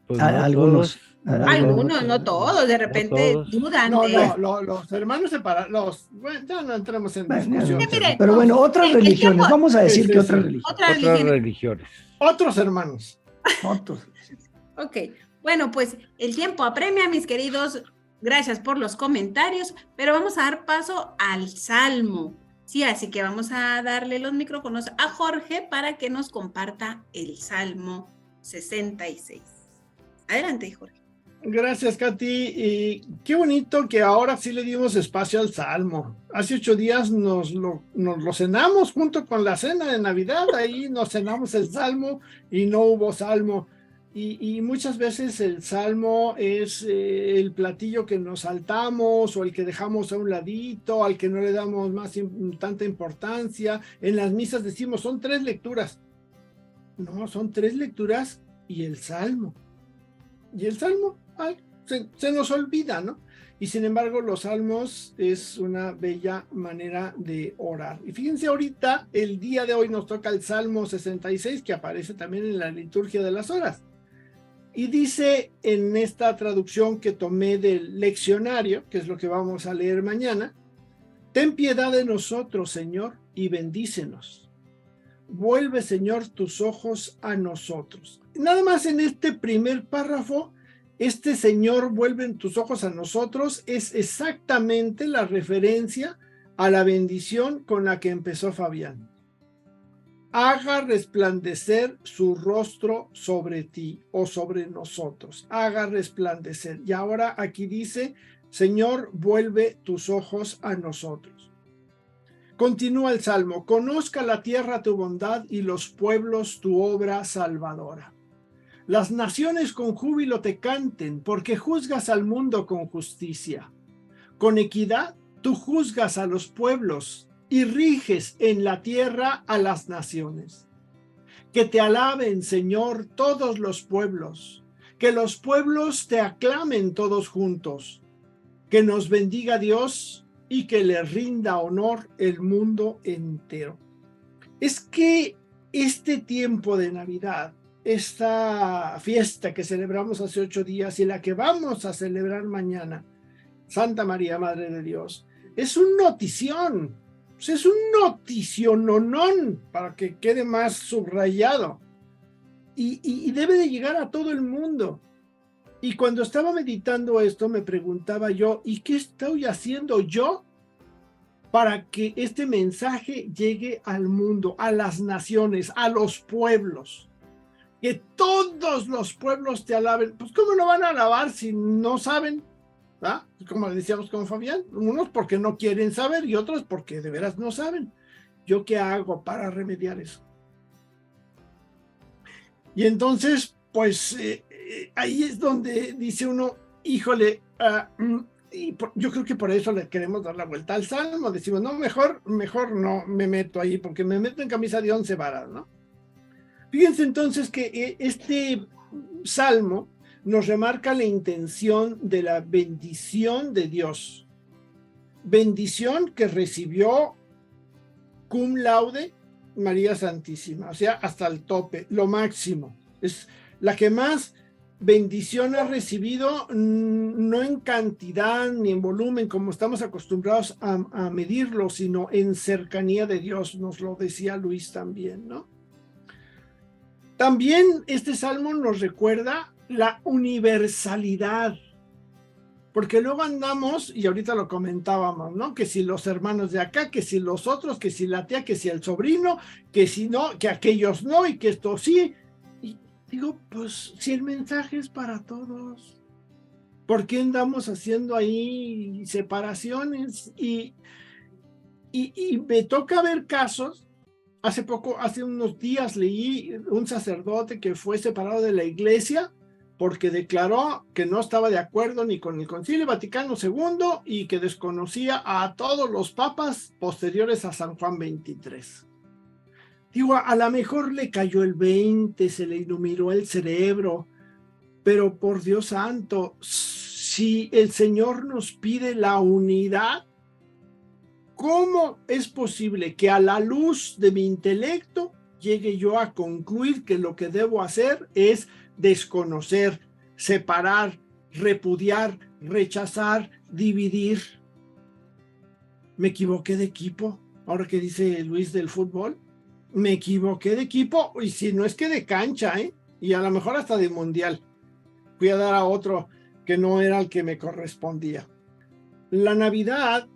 Speaker 2: Pues
Speaker 4: algunos.
Speaker 3: Algunos, no todos, de repente
Speaker 2: todos.
Speaker 3: dudan.
Speaker 1: No, los hermanos separados, bueno, ya no entremos en discusión.
Speaker 4: Pero bueno, otras religiones, vamos a decir
Speaker 1: Sí,
Speaker 4: que
Speaker 1: sí,
Speaker 4: otras
Speaker 1: sí.
Speaker 4: religiones.
Speaker 2: Otras religiones.
Speaker 1: Otros hermanos.
Speaker 4: Otros.
Speaker 3: Ok, bueno, pues el tiempo apremia, mis queridos. Gracias por los comentarios, pero vamos a dar paso al Salmo. Sí, así que vamos a darle los micrófonos a Jorge para que nos comparta el Salmo 66. Adelante, Jorge.
Speaker 1: Gracias, Katy. Y qué bonito que ahora sí le dimos espacio al Salmo. Hace 8 días nos lo cenamos junto con la cena de Navidad. Ahí nos cenamos el Salmo y no hubo Salmo. Y muchas veces el Salmo es el platillo que nos saltamos o el que dejamos a un ladito, al que no le damos tanta importancia. En las misas decimos, son 3 lecturas. No, son 3 lecturas y el Salmo. Y el Salmo se nos olvida, ¿no? Y sin embargo, los salmos es una bella manera de orar. Y fíjense, ahorita, el día de hoy nos toca el Salmo 66, que aparece también en la liturgia de las horas. Y dice en esta traducción que tomé del leccionario, que es lo que vamos a leer mañana, ten piedad de nosotros, Señor, y bendícenos. Vuelve, Señor, tus ojos a nosotros. Nada más en este primer párrafo, este Señor, vuelven tus ojos a nosotros, es exactamente la referencia a la bendición con la que empezó Fabián. Haga resplandecer su rostro sobre ti o sobre nosotros. Haga resplandecer. Y ahora aquí dice, Señor, vuelve tus ojos a nosotros. Continúa el Salmo. Conozca la tierra tu bondad y los pueblos tu obra salvadora. Las naciones con júbilo te canten, porque juzgas al mundo con justicia. Con equidad tú juzgas a los pueblos y riges en la tierra a las naciones. Que te alaben, Señor, todos los pueblos. Que los pueblos te aclamen todos juntos. Que nos bendiga Dios y que le rinda honor el mundo entero. Es que este tiempo de Navidad, esta fiesta que celebramos hace 8 días y la que vamos a celebrar mañana, Santa María, Madre de Dios, es un notición. Es un noticiononón, para que quede más subrayado. Y debe de llegar a todo el mundo. Y cuando estaba meditando esto, me preguntaba yo, ¿y qué estoy haciendo yo para que este mensaje llegue al mundo, a las naciones, a los pueblos? Que todos los pueblos te alaben. Pues ¿cómo no van a alabar si no saben? ¿Ah? Como decíamos con Fabián, unos porque no quieren saber y otros porque de veras no saben. ¿Yo qué hago para remediar eso? Y entonces, pues ahí es donde dice uno, híjole, yo creo que por eso le queremos dar la vuelta al Salmo. Decimos, no, mejor no me meto ahí, porque me meto en camisa de 11 varas, ¿no? Fíjense entonces que este Salmo nos remarca la intención de la bendición de Dios. Bendición que recibió cum laude María Santísima, o sea, hasta el tope, lo máximo. Es la que más bendición ha recibido, no en cantidad ni en volumen, como estamos acostumbrados a medirlo, sino en cercanía de Dios, nos lo decía Luis también, ¿no? También este salmo nos recuerda la universalidad, porque luego andamos, y ahorita lo comentábamos, ¿no? Que si los hermanos de acá, que si los otros, que si la tía, que si el sobrino, que si no, que aquellos no, y que esto sí. Y digo, pues si el mensaje es para todos, ¿por qué andamos haciendo ahí separaciones? Y me toca ver casos. Hace unos días leí un sacerdote que fue separado de la iglesia porque declaró que no estaba de acuerdo ni con el Concilio Vaticano II y que desconocía a todos los papas posteriores a San Juan XXIII. Digo, a lo mejor le cayó el 20, se le iluminó el cerebro, pero por Dios santo, si el Señor nos pide la unidad, ¿cómo es posible que a la luz de mi intelecto llegue yo a concluir que lo que debo hacer es desconocer, separar, repudiar, rechazar, dividir? ¿Me equivoqué de equipo? Ahora que dice Luis del fútbol, me equivoqué de equipo, y si no es que de cancha, y a lo mejor hasta de mundial. Fui a dar a otro que no era el que me correspondía. La Navidad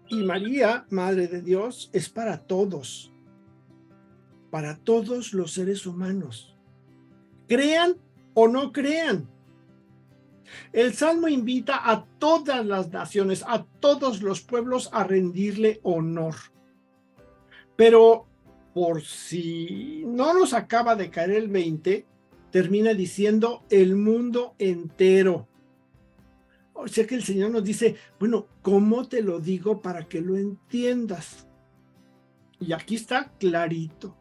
Speaker 1: y María, Madre de Dios, es para todos los seres humanos, crean o no crean. El Salmo invita a todas las naciones, a todos los pueblos a rendirle honor. Pero por si no nos acaba de caer el 20, termina diciendo el mundo entero. O sea que el Señor nos dice, bueno, ¿cómo te lo digo para que lo entiendas? Y aquí está clarito.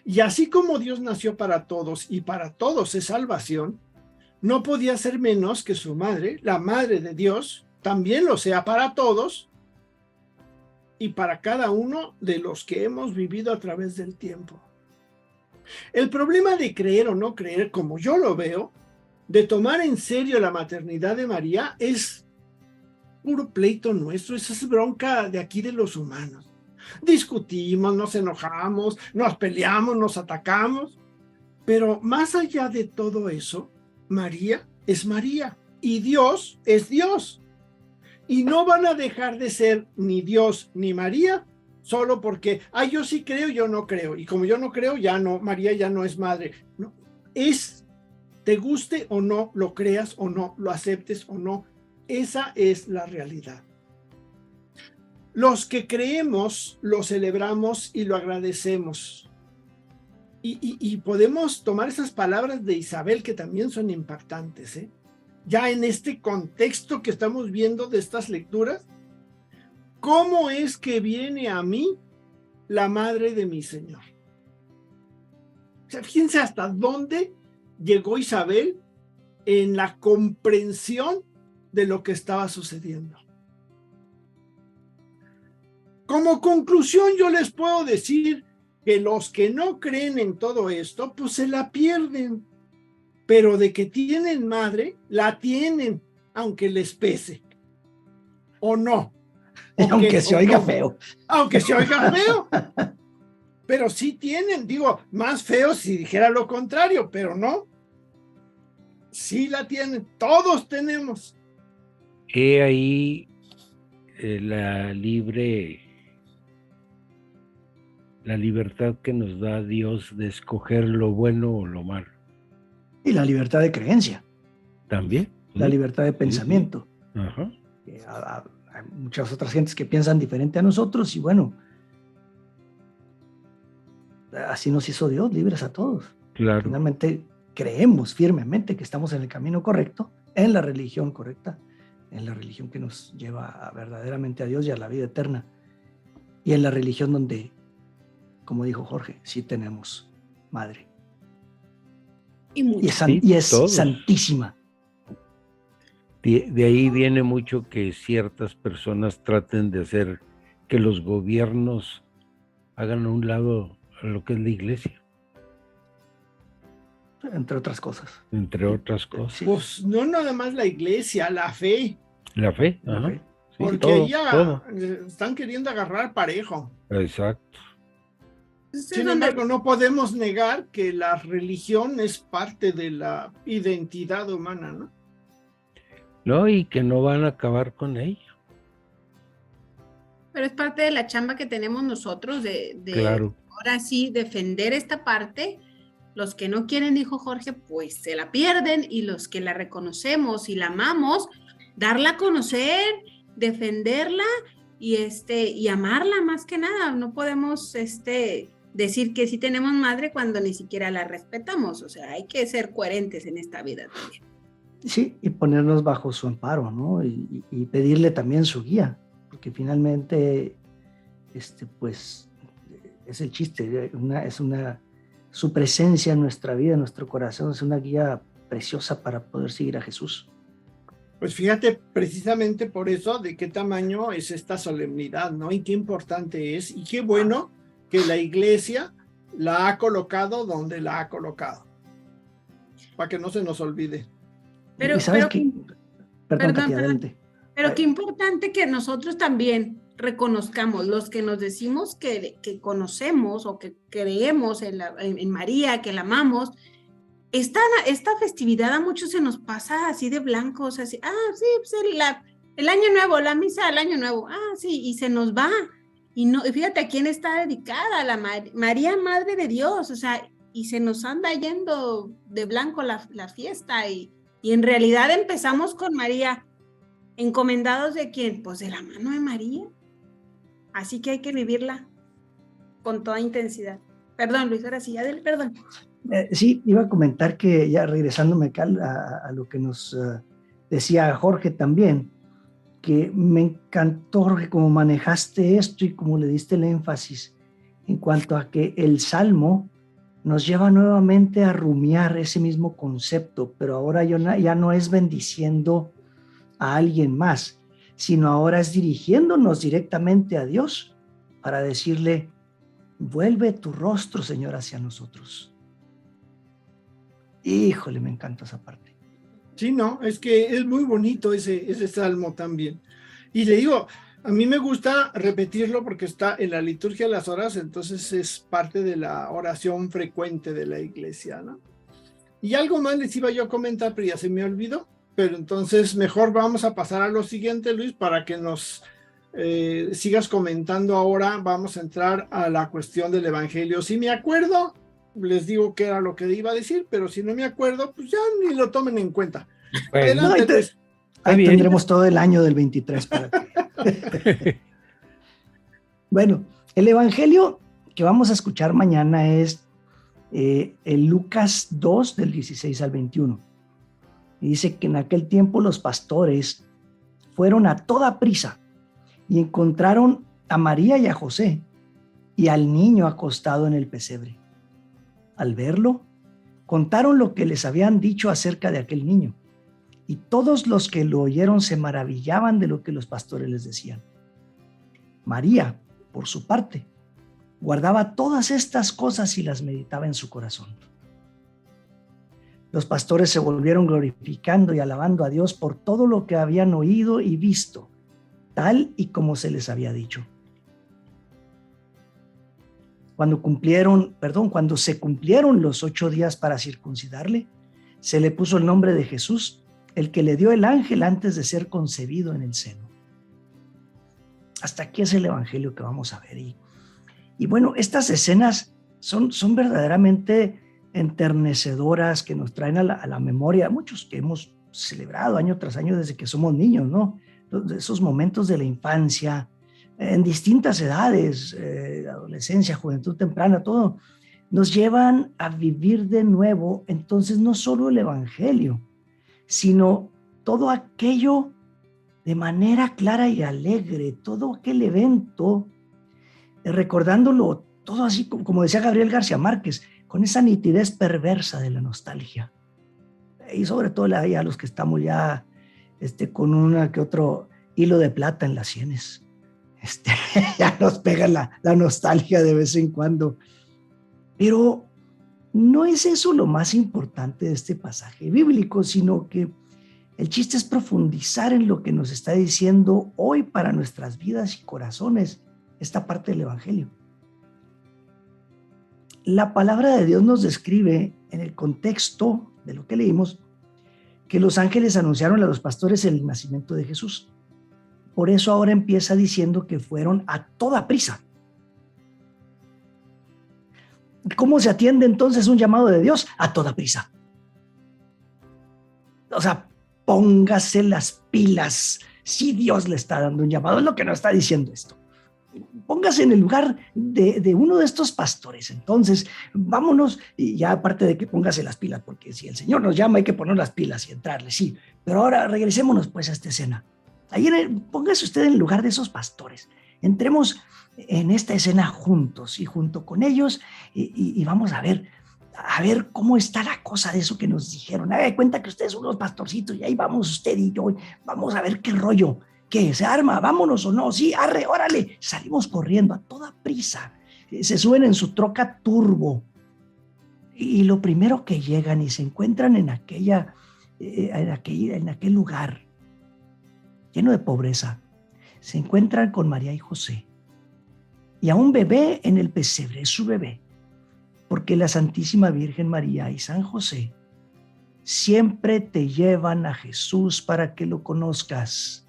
Speaker 1: Y así como Dios nació para todos y para todos es salvación, no podía ser menos que su madre, la Madre de Dios, también lo sea para todos y para cada uno de los que hemos vivido a través del tiempo. El problema de creer o no creer, como yo lo veo, de tomar en serio la maternidad de María, es puro pleito nuestro, esa es bronca de aquí de los humanos. Discutimos, nos enojamos, nos peleamos, nos atacamos, pero más allá de todo eso, María es María y Dios es Dios. Y no van a dejar de ser ni Dios ni María solo porque, yo sí creo, yo no creo. Y como yo no creo, ya no, María ya no es madre. No, te guste o no, lo creas o no, lo aceptes o no, esa es la realidad. Los que creemos, lo celebramos y lo agradecemos. Y podemos tomar esas palabras de Isabel que también son impactantes, ya en este contexto que estamos viendo de estas lecturas. ¿Cómo es que viene a mí la madre de mi Señor? O sea, fíjense hasta dónde llegó Isabel en la comprensión de lo que estaba sucediendo. Como conclusión, yo les puedo decir que los que no creen en todo esto, pues se la pierden. Pero de que tienen madre, la tienen, aunque les pese. ¿O no?
Speaker 4: Aunque se oiga feo.
Speaker 1: Aunque se oiga feo. Pero sí tienen, digo, más feo si dijera lo contrario, pero no. Sí la tienen, todos tenemos.
Speaker 2: He ahí la libertad que nos da Dios de escoger lo bueno o lo malo.
Speaker 4: Y la libertad de creencia.
Speaker 2: También.
Speaker 4: La libertad de pensamiento.
Speaker 2: Ajá.
Speaker 4: Hay muchas otras gentes que piensan diferente a nosotros y bueno, así nos hizo Dios, libres a todos.
Speaker 2: Claro.
Speaker 4: Finalmente creemos firmemente que estamos en el camino correcto, en la religión correcta, en la religión que nos lleva verdaderamente a Dios y a la vida eterna, y en la religión donde, como dijo Jorge, sí tenemos madre.
Speaker 3: Y mucho.
Speaker 4: Y es
Speaker 2: todos.
Speaker 4: santísima.
Speaker 2: De ahí viene mucho que ciertas personas traten de hacer que los gobiernos hagan a un lado a lo que es la iglesia,
Speaker 4: Entre otras cosas.
Speaker 2: entre otras cosas.
Speaker 4: Sí.
Speaker 1: Pues no nada más la iglesia, la fe,
Speaker 2: La fe,
Speaker 4: La
Speaker 2: ajá.
Speaker 4: fe.
Speaker 2: Sí,
Speaker 1: porque
Speaker 2: todo,
Speaker 1: ya
Speaker 2: todo.
Speaker 1: están queriendo agarrar parejo.
Speaker 2: Exacto.
Speaker 3: Entonces,
Speaker 1: Sin
Speaker 3: donde-
Speaker 1: embargo, no podemos negar que la religión es parte de la identidad humana, ¿no?
Speaker 2: No, y que no van a acabar con ello.
Speaker 3: Pero es parte de la chamba que tenemos nosotros de
Speaker 2: Claro.
Speaker 3: ahora sí defender esta parte. Los que no quieren, dijo Jorge, pues se la pierden, y los que la reconocemos y la amamos, darla a conocer, defenderla y amarla más que nada. No podemos decir que sí tenemos madre cuando ni siquiera la respetamos. O sea, hay que ser coherentes en esta vida también.
Speaker 4: Sí, y ponernos bajo su amparo, ¿no? Y pedirle también su guía, porque finalmente, pues, es el chiste, su presencia en nuestra vida, en nuestro corazón, es una guía preciosa para poder seguir a Jesús.
Speaker 1: Pues fíjate, precisamente por eso, de qué tamaño es esta solemnidad, ¿no? Y qué importante es, y qué bueno que la iglesia la ha colocado donde la ha colocado, para que no se nos olvide.
Speaker 3: Pero-
Speaker 4: y sabes
Speaker 3: pero-
Speaker 4: qué, perdón, Katy, adelante.
Speaker 3: Pero qué importante que nosotros también reconozcamos, los que nos decimos que conocemos o que creemos en María, que la amamos. Esta festividad a muchos se nos pasa así de blancos, así, sí, pues el año nuevo, la misa del año nuevo, sí, y se nos va. Y no, fíjate a quién está dedicada, María, Madre de Dios, o sea, y se nos anda yendo de blanco la fiesta, y en realidad empezamos con María. ¿Encomendados de quién? Pues de la mano de María. Así que hay que vivirla con toda intensidad. Perdón, Luis, ahora sí, Adel, perdón.
Speaker 4: Sí, iba a comentar que ya regresándome acá a lo que nos decía Jorge también, que me encantó, Jorge, cómo manejaste esto y cómo le diste el énfasis en cuanto a que el Salmo nos lleva nuevamente a rumiar ese mismo concepto, pero ahora ya no es bendiciendo a alguien más, sino ahora es dirigiéndonos directamente a Dios para decirle: vuelve tu rostro, Señor, hacia nosotros. Híjole, me encanta esa parte.
Speaker 1: Sí, no, es que es muy bonito ese salmo también. Y le digo, a mí me gusta repetirlo porque está en la liturgia de las horas, entonces es parte de la oración frecuente de la iglesia, ¿no? Y algo más les iba yo a comentar, pero ya se me olvidó. Pero entonces mejor vamos a pasar a lo siguiente, Luis, para que nos sigas comentando ahora. Vamos a entrar a la cuestión del Evangelio. Si me acuerdo, les digo qué era lo que iba a decir, pero si no me acuerdo, pues ya ni lo tomen en cuenta.
Speaker 2: Bueno,
Speaker 1: Adelante, Luis.
Speaker 4: Ahí
Speaker 2: bien.
Speaker 4: tendremos todo el año del 23 para que... Bueno, el Evangelio que vamos a escuchar mañana es el Lucas 2 del 16 al 21. Y dice que en aquel tiempo los pastores fueron a toda prisa y encontraron a María y a José y al niño acostado en el pesebre. Al verlo, contaron lo que les habían dicho acerca de aquel niño, y todos los que lo oyeron se maravillaban de lo que los pastores les decían. María, por su parte, guardaba todas estas cosas y las meditaba en su corazón. Los pastores se volvieron glorificando y alabando a Dios por todo lo que habían oído y visto, tal y como se les había dicho. Cuando se cumplieron los 8 días para circuncidarle, se le puso el nombre de Jesús, el que le dio el ángel antes de ser concebido en el seno. Hasta aquí es el evangelio que vamos a ver. Y bueno, estas escenas son verdaderamente enternecedoras, que nos traen a la memoria, muchos que hemos celebrado año tras año desde que somos niños, ¿no? Esos momentos de la infancia, en distintas edades, adolescencia, juventud temprana, todo, nos llevan a vivir de nuevo, entonces, no solo el evangelio, sino todo aquello de manera clara y alegre, todo aquel evento, recordándolo todo así, como decía Gabriel García Márquez, con esa nitidez perversa de la nostalgia. Y sobre todo ya los que estamos ya con una que otro hilo de plata en las sienes. Ya nos pega la nostalgia de vez en cuando. Pero no es eso lo más importante de este pasaje bíblico, sino que el chiste es profundizar en lo que nos está diciendo hoy para nuestras vidas y corazones esta parte del Evangelio. La palabra de Dios nos describe en el contexto de lo que leímos que los ángeles anunciaron a los pastores el nacimiento de Jesús. Por eso ahora empieza diciendo que fueron a toda prisa. ¿Cómo se atiende entonces un llamado de Dios? A toda prisa. O sea, póngase las pilas. Si Dios le está dando un llamado, es lo que nos está diciendo esto. Póngase en el lugar de uno de estos pastores. Entonces, vámonos, y ya aparte de que póngase las pilas, porque si el Señor nos llama hay que poner las pilas y entrarle, sí. Pero ahora regresémonos pues a esta escena. Póngase usted en el lugar de esos pastores. Entremos en esta escena juntos y junto con ellos y vamos a ver cómo está la cosa de eso que nos dijeron. Haga de cuenta que ustedes son unos pastorcitos y ahí vamos usted y yo. Vamos a ver qué rollo. ¿Qué? ¿Se arma? ¿Vámonos o no? Sí, arre, órale. Salimos corriendo a toda prisa. Se suben en su troca turbo. Y lo primero que llegan y se encuentran en aquel lugar lleno de pobreza, se encuentran con María y José. Y a un bebé en el pesebre, es su bebé. Porque la Santísima Virgen María y San José siempre te llevan a Jesús para que lo conozcas,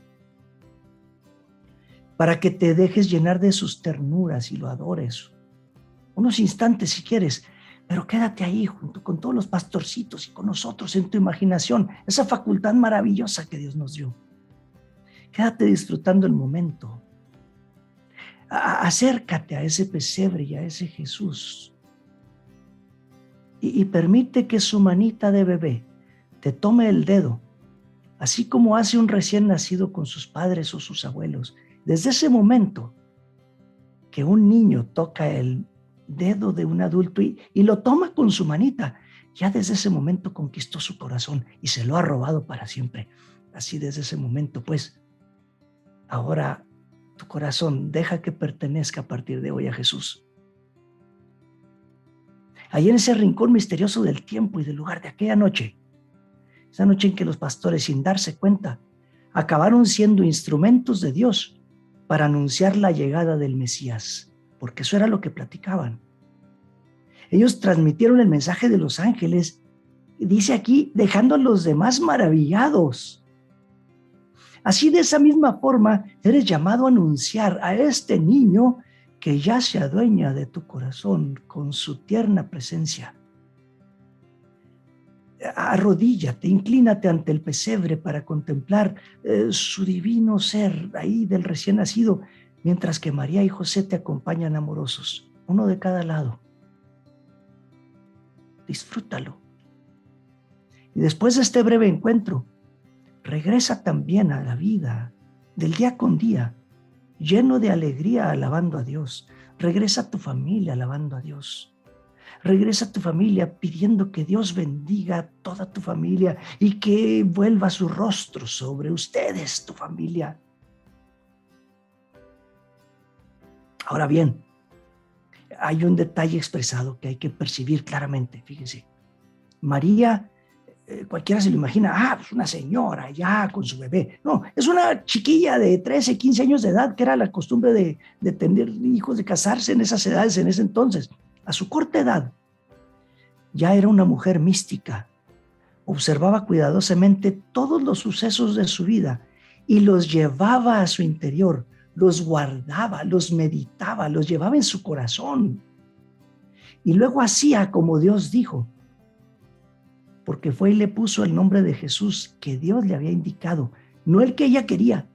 Speaker 4: para que te dejes llenar de sus ternuras y lo adores. Unos instantes si quieres, pero quédate ahí junto con todos los pastorcitos y con nosotros en tu imaginación, esa facultad maravillosa que Dios nos dio. Quédate disfrutando el momento. Acércate a ese pesebre y a ese Jesús y permite que su manita de bebé te tome el dedo, así como hace un recién nacido con sus padres o sus abuelos. Desde ese momento que un niño toca el dedo de un adulto y lo toma con su manita, ya desde ese momento conquistó su corazón y se lo ha robado para siempre. Así desde ese momento, pues, ahora tu corazón deja que pertenezca a partir de hoy a Jesús. Allí en ese rincón misterioso del tiempo y del lugar de aquella noche, esa noche en que los pastores, sin darse cuenta, acabaron siendo instrumentos de Dios para anunciar la llegada del Mesías, porque eso era lo que platicaban. Ellos transmitieron el mensaje de los ángeles, dice aquí, dejando a los demás maravillados. Así, de esa misma forma, eres llamado a anunciar a este niño que ya se adueña de tu corazón con su tierna presencia. Arrodíllate, inclínate ante el pesebre para contemplar su divino ser ahí del recién nacido, mientras que María y José te acompañan amorosos, uno de cada lado. Disfrútalo. Y después de este breve encuentro, regresa también a la vida del día con día, lleno de alegría, alabando a Dios. Regresa a tu familia alabando a Dios. Regresa a tu familia pidiendo que Dios bendiga a toda tu familia y que vuelva su rostro sobre ustedes, tu familia. Ahora bien, hay un detalle expresado que hay que percibir claramente. Fíjense, María, cualquiera se lo imagina, pues una señora ya con su bebé. No, es una chiquilla de 13, 15 años de edad, que era la costumbre de tener hijos, de casarse en esas edades, en ese entonces. A su corta edad, ya era una mujer mística. Observaba cuidadosamente todos los sucesos de su vida y los llevaba a su interior, los guardaba, los meditaba, los llevaba en su corazón. Y luego hacía como Dios dijo, porque fue y le puso el nombre de Jesús que Dios le había indicado, no el que ella quería.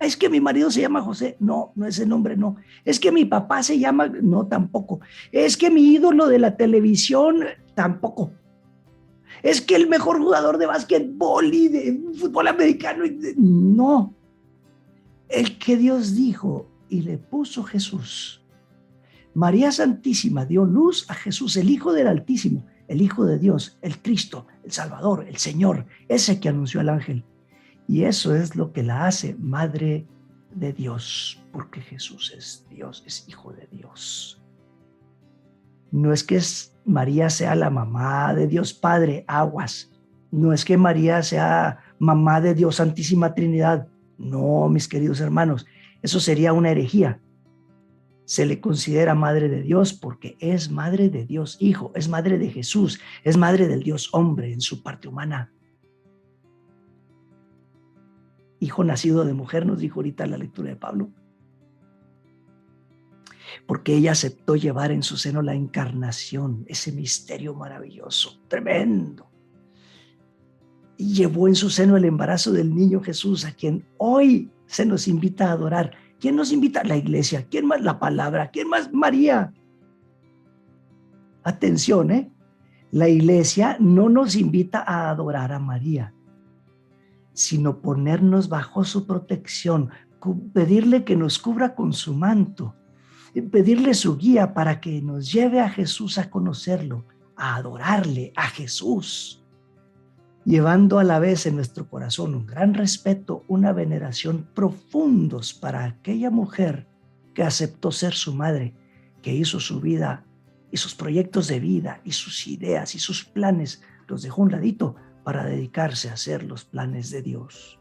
Speaker 4: Es que mi marido se llama José. No, no, ese nombre no. Es que mi papá se llama, no, tampoco. Es que mi ídolo de la televisión, tampoco. Es que el mejor jugador de básquetbol y de fútbol americano, no. El que Dios dijo y le puso Jesús María Santísima dio luz a Jesús, el Hijo del Altísimo, el Hijo de Dios, el Cristo, el Salvador, el Señor, ese que anunció el ángel. Y eso es lo que la hace Madre de Dios, porque Jesús es Dios, es Hijo de Dios. No es que María sea la mamá de Dios Padre, aguas. No es que María sea mamá de Dios Santísima Trinidad. No, mis queridos hermanos, eso sería una herejía. Se le considera Madre de Dios porque es Madre de Dios Hijo, es Madre de Jesús, es Madre del Dios hombre en su parte humana. Hijo nacido de mujer, nos dijo ahorita la lectura de Pablo. Porque ella aceptó llevar en su seno la encarnación, ese misterio maravilloso, tremendo. Y llevó en su seno el embarazo del niño Jesús, a quien hoy se nos invita a adorar. ¿Quién nos invita? La iglesia. ¿Quién más? La palabra. ¿Quién más? María. Atención, la iglesia no nos invita a adorar a María, sino ponernos bajo su protección, pedirle que nos cubra con su manto, pedirle su guía para que nos lleve a Jesús a conocerlo, a adorarle, a Jesús, llevando a la vez en nuestro corazón un gran respeto, una veneración profundos para aquella mujer que aceptó ser su madre, que hizo su vida y sus proyectos de vida y sus ideas y sus planes, los dejó a un ladito para dedicarse a hacer los planes de Dios.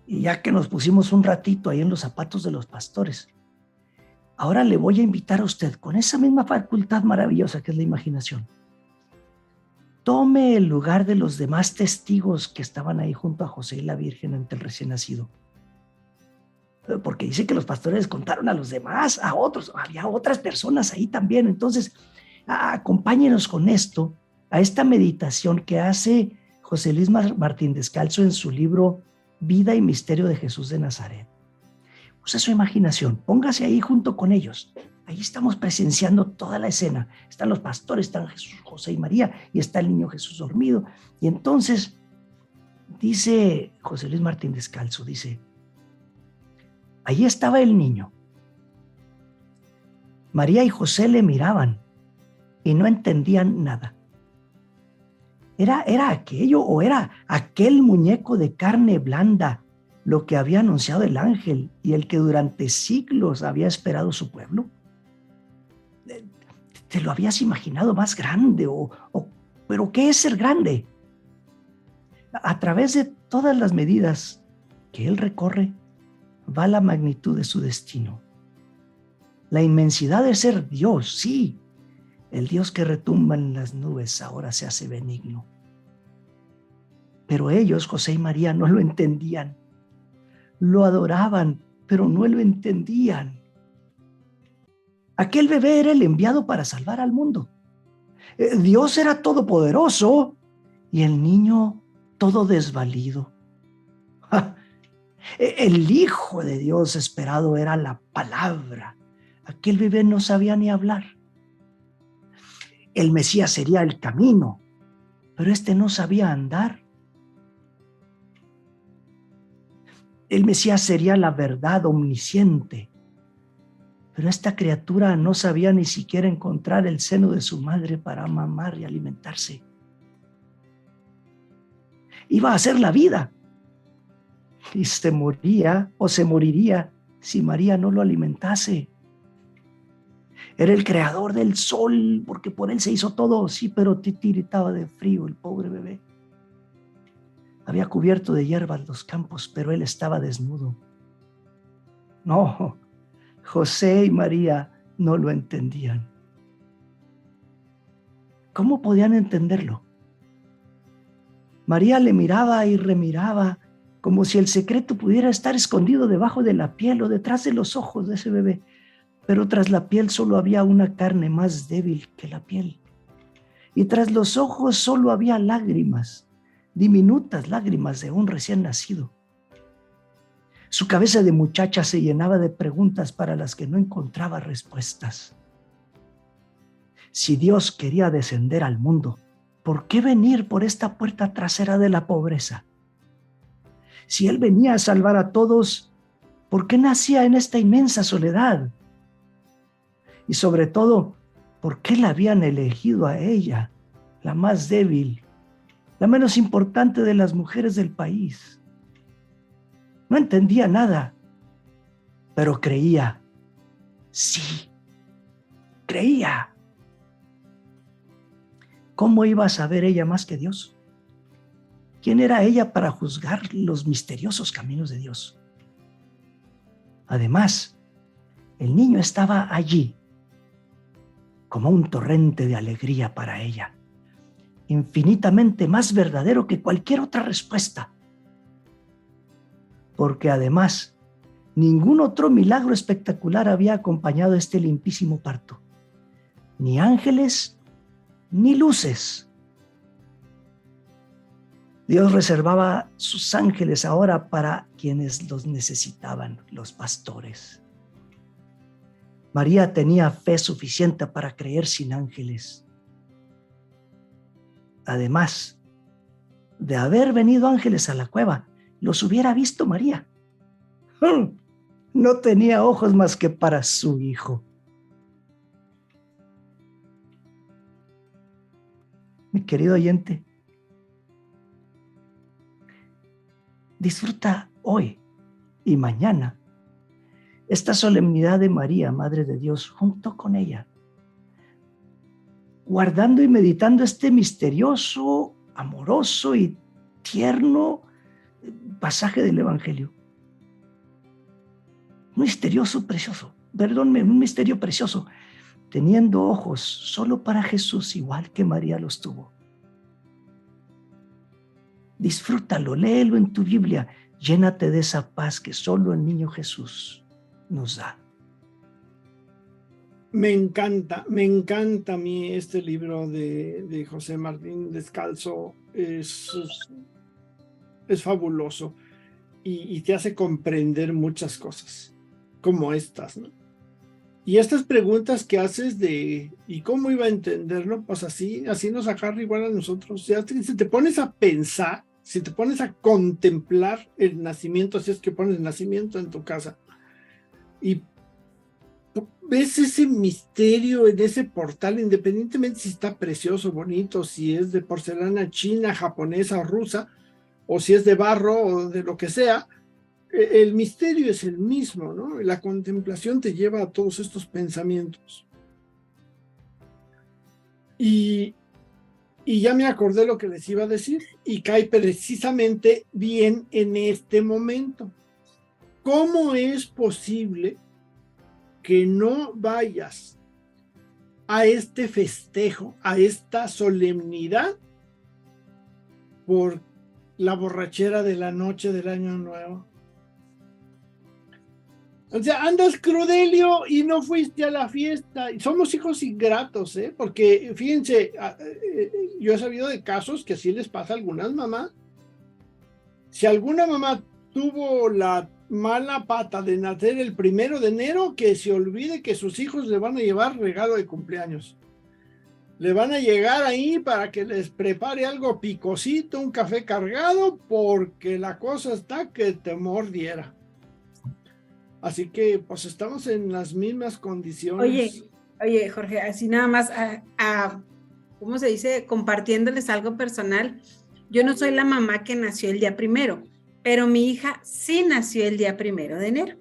Speaker 4: Y ya que nos pusimos un ratito ahí en los zapatos de los pastores, ahora le voy a invitar a usted con esa misma facultad maravillosa que es la imaginación. Tome el lugar de los demás testigos que estaban ahí junto a José y la Virgen ante el recién nacido. Porque dice que los pastores contaron a los demás, a otros, había otras personas ahí también. Entonces, acompáñenos con esto, a esta meditación que hace José Luis Martín Descalzo en su libro Vida y Misterio de Jesús de Nazaret. Use su imaginación, póngase ahí junto con ellos. Ahí estamos presenciando toda la escena. Están los pastores, están Jesús, José y María, y está el niño Jesús dormido. Y entonces, dice José Luis Martín Descalzo, dice, ahí estaba el niño. María y José le miraban y no entendían nada. ¿Era aquello o era aquel muñeco de carne blanda lo que había anunciado el ángel y el que durante siglos había esperado su pueblo? ¿Te lo habías imaginado más grande? ¿Pero qué es ser grande? A través de todas las medidas que él recorre, va la magnitud de su destino. La inmensidad de ser Dios, sí. El Dios que retumba en las nubes ahora se hace benigno. Pero ellos, José y María, no lo entendían. Lo adoraban, pero no lo entendían. Aquel bebé era el enviado para salvar al mundo. Dios era todopoderoso y el niño todo desvalido. El Hijo de Dios esperado era la palabra. Aquel bebé no sabía ni hablar. El Mesías sería el camino, pero este no sabía andar. El Mesías sería la verdad omnisciente, pero esta criatura no sabía ni siquiera encontrar el seno de su madre para mamar y alimentarse. Iba a ser la vida y se moría o se moriría si María no lo alimentase. Era el creador del sol, porque por él se hizo todo, sí, pero titiritaba de frío el pobre bebé. Había cubierto de hierbas los campos, pero él estaba desnudo. No, José y María no lo entendían. ¿Cómo podían entenderlo? María le miraba y remiraba, como si el secreto pudiera estar escondido debajo de la piel o detrás de los ojos de ese bebé. Pero tras la piel solo había una carne más débil que la piel. Y tras los ojos solo había lágrimas, diminutas lágrimas de un recién nacido. Su cabeza de muchacha se llenaba de preguntas para las que no encontraba respuestas. Si Dios quería descender al mundo, ¿por qué venir por esta puerta trasera de la pobreza? Si Él venía a salvar a todos, ¿Por qué nacía en esta inmensa soledad? Y sobre todo, ¿por qué la habían elegido a ella, la más débil, la menos importante de las mujeres del país? No entendía nada, pero creía. Sí, creía. ¿Cómo iba a saber ella más que Dios? ¿Quién era ella para juzgar los misteriosos caminos de Dios? Además, el niño estaba allí, como un torrente de alegría para ella, infinitamente más verdadero que cualquier otra respuesta. Porque además, ningún otro milagro espectacular había acompañado este limpísimo parto. Ni ángeles, ni luces. Dios reservaba sus ángeles ahora para quienes los necesitaban, los pastores. María tenía fe suficiente para creer sin ángeles. Además, de haber venido ángeles a la cueva, los hubiera visto María. No tenía ojos más que para su hijo. Mi querido oyente, disfruta hoy y mañana esta solemnidad de María, Madre de Dios, junto con ella, guardando y meditando este misterioso, amoroso y tierno pasaje del Evangelio. Un misterio precioso, teniendo ojos solo para Jesús, igual que María los tuvo. Disfrútalo, léelo en tu Biblia, llénate de esa paz que solo el niño Jesús nos da.
Speaker 1: Me encanta a mí este libro de José Martín Descalzo, es fabuloso y te hace comprender muchas cosas, como estas, ¿no? Y estas preguntas que haces de ¿y cómo iba a entenderlo? Pues así nos agarra igual a nosotros. Ya si te pones a pensar, si te pones a contemplar el nacimiento, si es que pones el nacimiento en tu casa, y ves ese misterio en ese portal, independientemente si está precioso, bonito, si es de porcelana china, japonesa o rusa, o si es de barro o de lo que sea, el misterio es el mismo, ¿no? La contemplación te lleva a todos estos pensamientos. Y ya me acordé lo que les iba a decir, y cae precisamente bien en este momento. ¿Cómo es posible que no vayas a este festejo, a esta solemnidad, por la borrachera de la noche del Año Nuevo? O sea, andas crudelio y no fuiste a la fiesta. Somos hijos ingratos, ¿eh? Porque fíjense, yo he sabido de casos que así les pasa a algunas mamás. Si alguna mamá tuvo la mala pata de nacer el 1 de enero, que se olvide que sus hijos le van a llevar regalo de cumpleaños. Le van a llegar ahí para que les prepare algo picosito, un café cargado, porque la cosa está que te mordiera. Así que pues estamos en las mismas condiciones.
Speaker 3: Oye, Jorge, así nada más, ¿cómo se dice? Compartiéndoles algo personal. Yo no soy la mamá que nació el día 1, pero mi hija sí nació el día 1 de enero.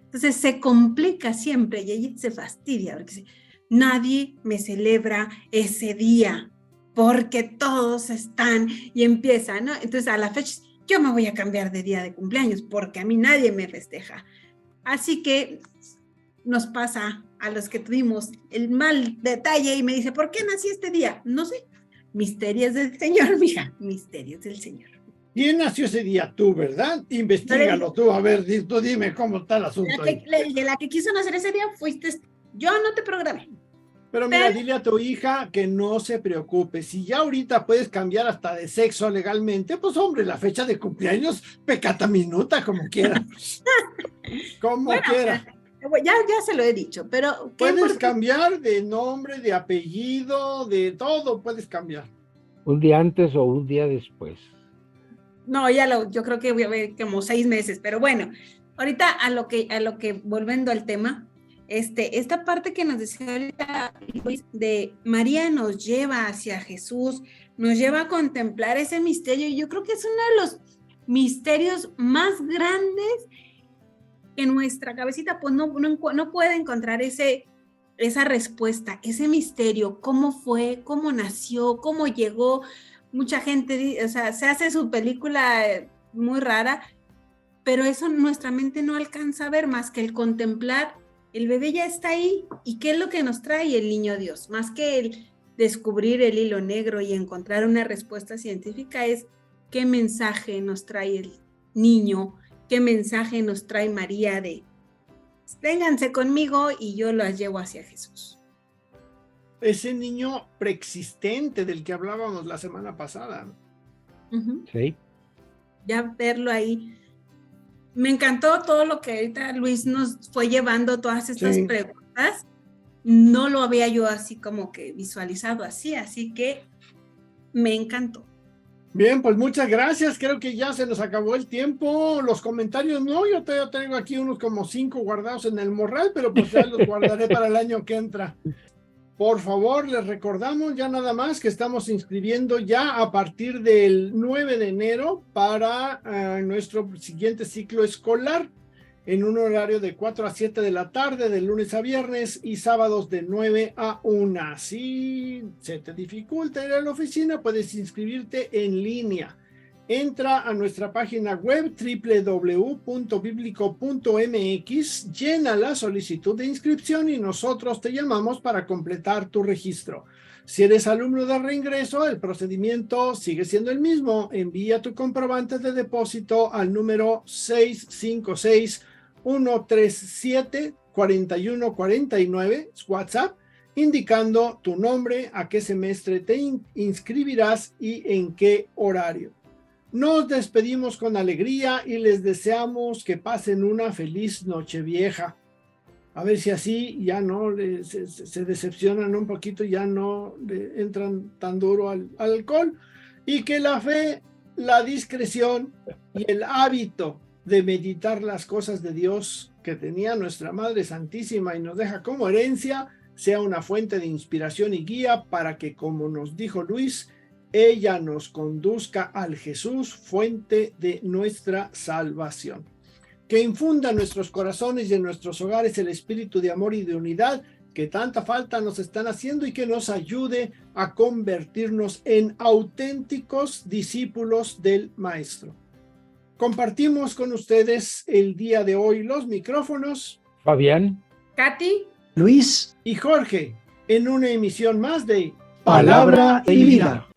Speaker 3: Entonces se complica siempre y ella se fastidia porque dice, nadie me celebra ese día porque todos están y empiezan, ¿no? Entonces a la fecha yo me voy a cambiar de día de cumpleaños porque a mí nadie me festeja. Así que nos pasa a los que tuvimos el mal detalle y me dice, ¿por qué nací este día? No sé, misterios del Señor, mija, misterios del Señor.
Speaker 1: ¿Quién nació ese día? Tú, ¿verdad? Investígalo tú, a ver, tú dime cómo está el asunto.
Speaker 3: La que quiso nacer ese día fuiste, yo no te programé.
Speaker 1: Pero mira, dile a tu hija que no se preocupe. Si ya ahorita puedes cambiar hasta de sexo legalmente, pues hombre, la fecha de cumpleaños, pecata minuta, como quiera. Como quiera.
Speaker 3: Ya se lo he dicho, pero...
Speaker 1: Puedes cambiar de nombre, de apellido, de todo puedes cambiar.
Speaker 2: Un día antes o un día después.
Speaker 3: No, yo creo que voy a ver como 6 meses, pero bueno, ahorita a lo que volviendo al tema, esta parte que nos decía ahorita Luis, de María nos lleva hacia Jesús, nos lleva a contemplar ese misterio, y yo creo que es uno de los misterios más grandes que nuestra cabecita pues no puede encontrar esa respuesta, ese misterio, cómo fue, cómo nació, cómo llegó. Mucha gente, o sea, se hace su película muy rara, pero eso nuestra mente no alcanza a ver más que el contemplar, el bebé ya está ahí, ¿y qué es lo que nos trae el niño Dios? Más que el descubrir el hilo negro y encontrar una respuesta científica, es qué mensaje nos trae el niño, qué mensaje nos trae María de vénganse conmigo y yo las llevo hacia Jesús.
Speaker 1: Ese niño preexistente del que hablábamos la semana pasada.
Speaker 2: Sí.
Speaker 3: Ya verlo ahí. Me encantó todo lo que ahorita Luis nos fue llevando, todas estas preguntas. No lo había yo así como que visualizado así que me encantó.
Speaker 1: Bien, pues muchas gracias. Creo que ya se nos acabó el tiempo. Los comentarios no, yo tengo aquí unos como 5 guardados en el morral, pero pues ya los guardaré para el año que entra. Por favor, les recordamos ya nada más que estamos inscribiendo ya a partir del 9 de enero para nuestro siguiente ciclo escolar en un horario de 4 a 7 de la tarde, de lunes a viernes y sábados de 9 a 1. Si se te dificulta ir a la oficina, puedes inscribirte en línea. Entra a nuestra página web www.biblico.mx, llena la solicitud de inscripción y nosotros te llamamos para completar tu registro. Si eres alumno de reingreso, el procedimiento sigue siendo el mismo. Envía tu comprobante de depósito al número 656-137-4149, WhatsApp, indicando tu nombre, a qué semestre te inscribirás y en qué horario. Nos despedimos con alegría y les deseamos que pasen una feliz Nochevieja. A ver si así ya no se decepcionan un poquito, ya no le entran tan duro al alcohol, y que la fe, la discreción y el hábito de meditar las cosas de Dios que tenía nuestra Madre Santísima y nos deja como herencia sea una fuente de inspiración y guía para que, como nos dijo Luis, ella nos conduzca al Jesús, fuente de nuestra salvación. Que infunda en nuestros corazones y en nuestros hogares el espíritu de amor y de unidad que tanta falta nos están haciendo y que nos ayude a convertirnos en auténticos discípulos del Maestro. Compartimos con ustedes el día de hoy los micrófonos.
Speaker 2: Fabián,
Speaker 3: Katy,
Speaker 4: Luis
Speaker 1: y Jorge, en una emisión más de
Speaker 4: Palabra y Vida.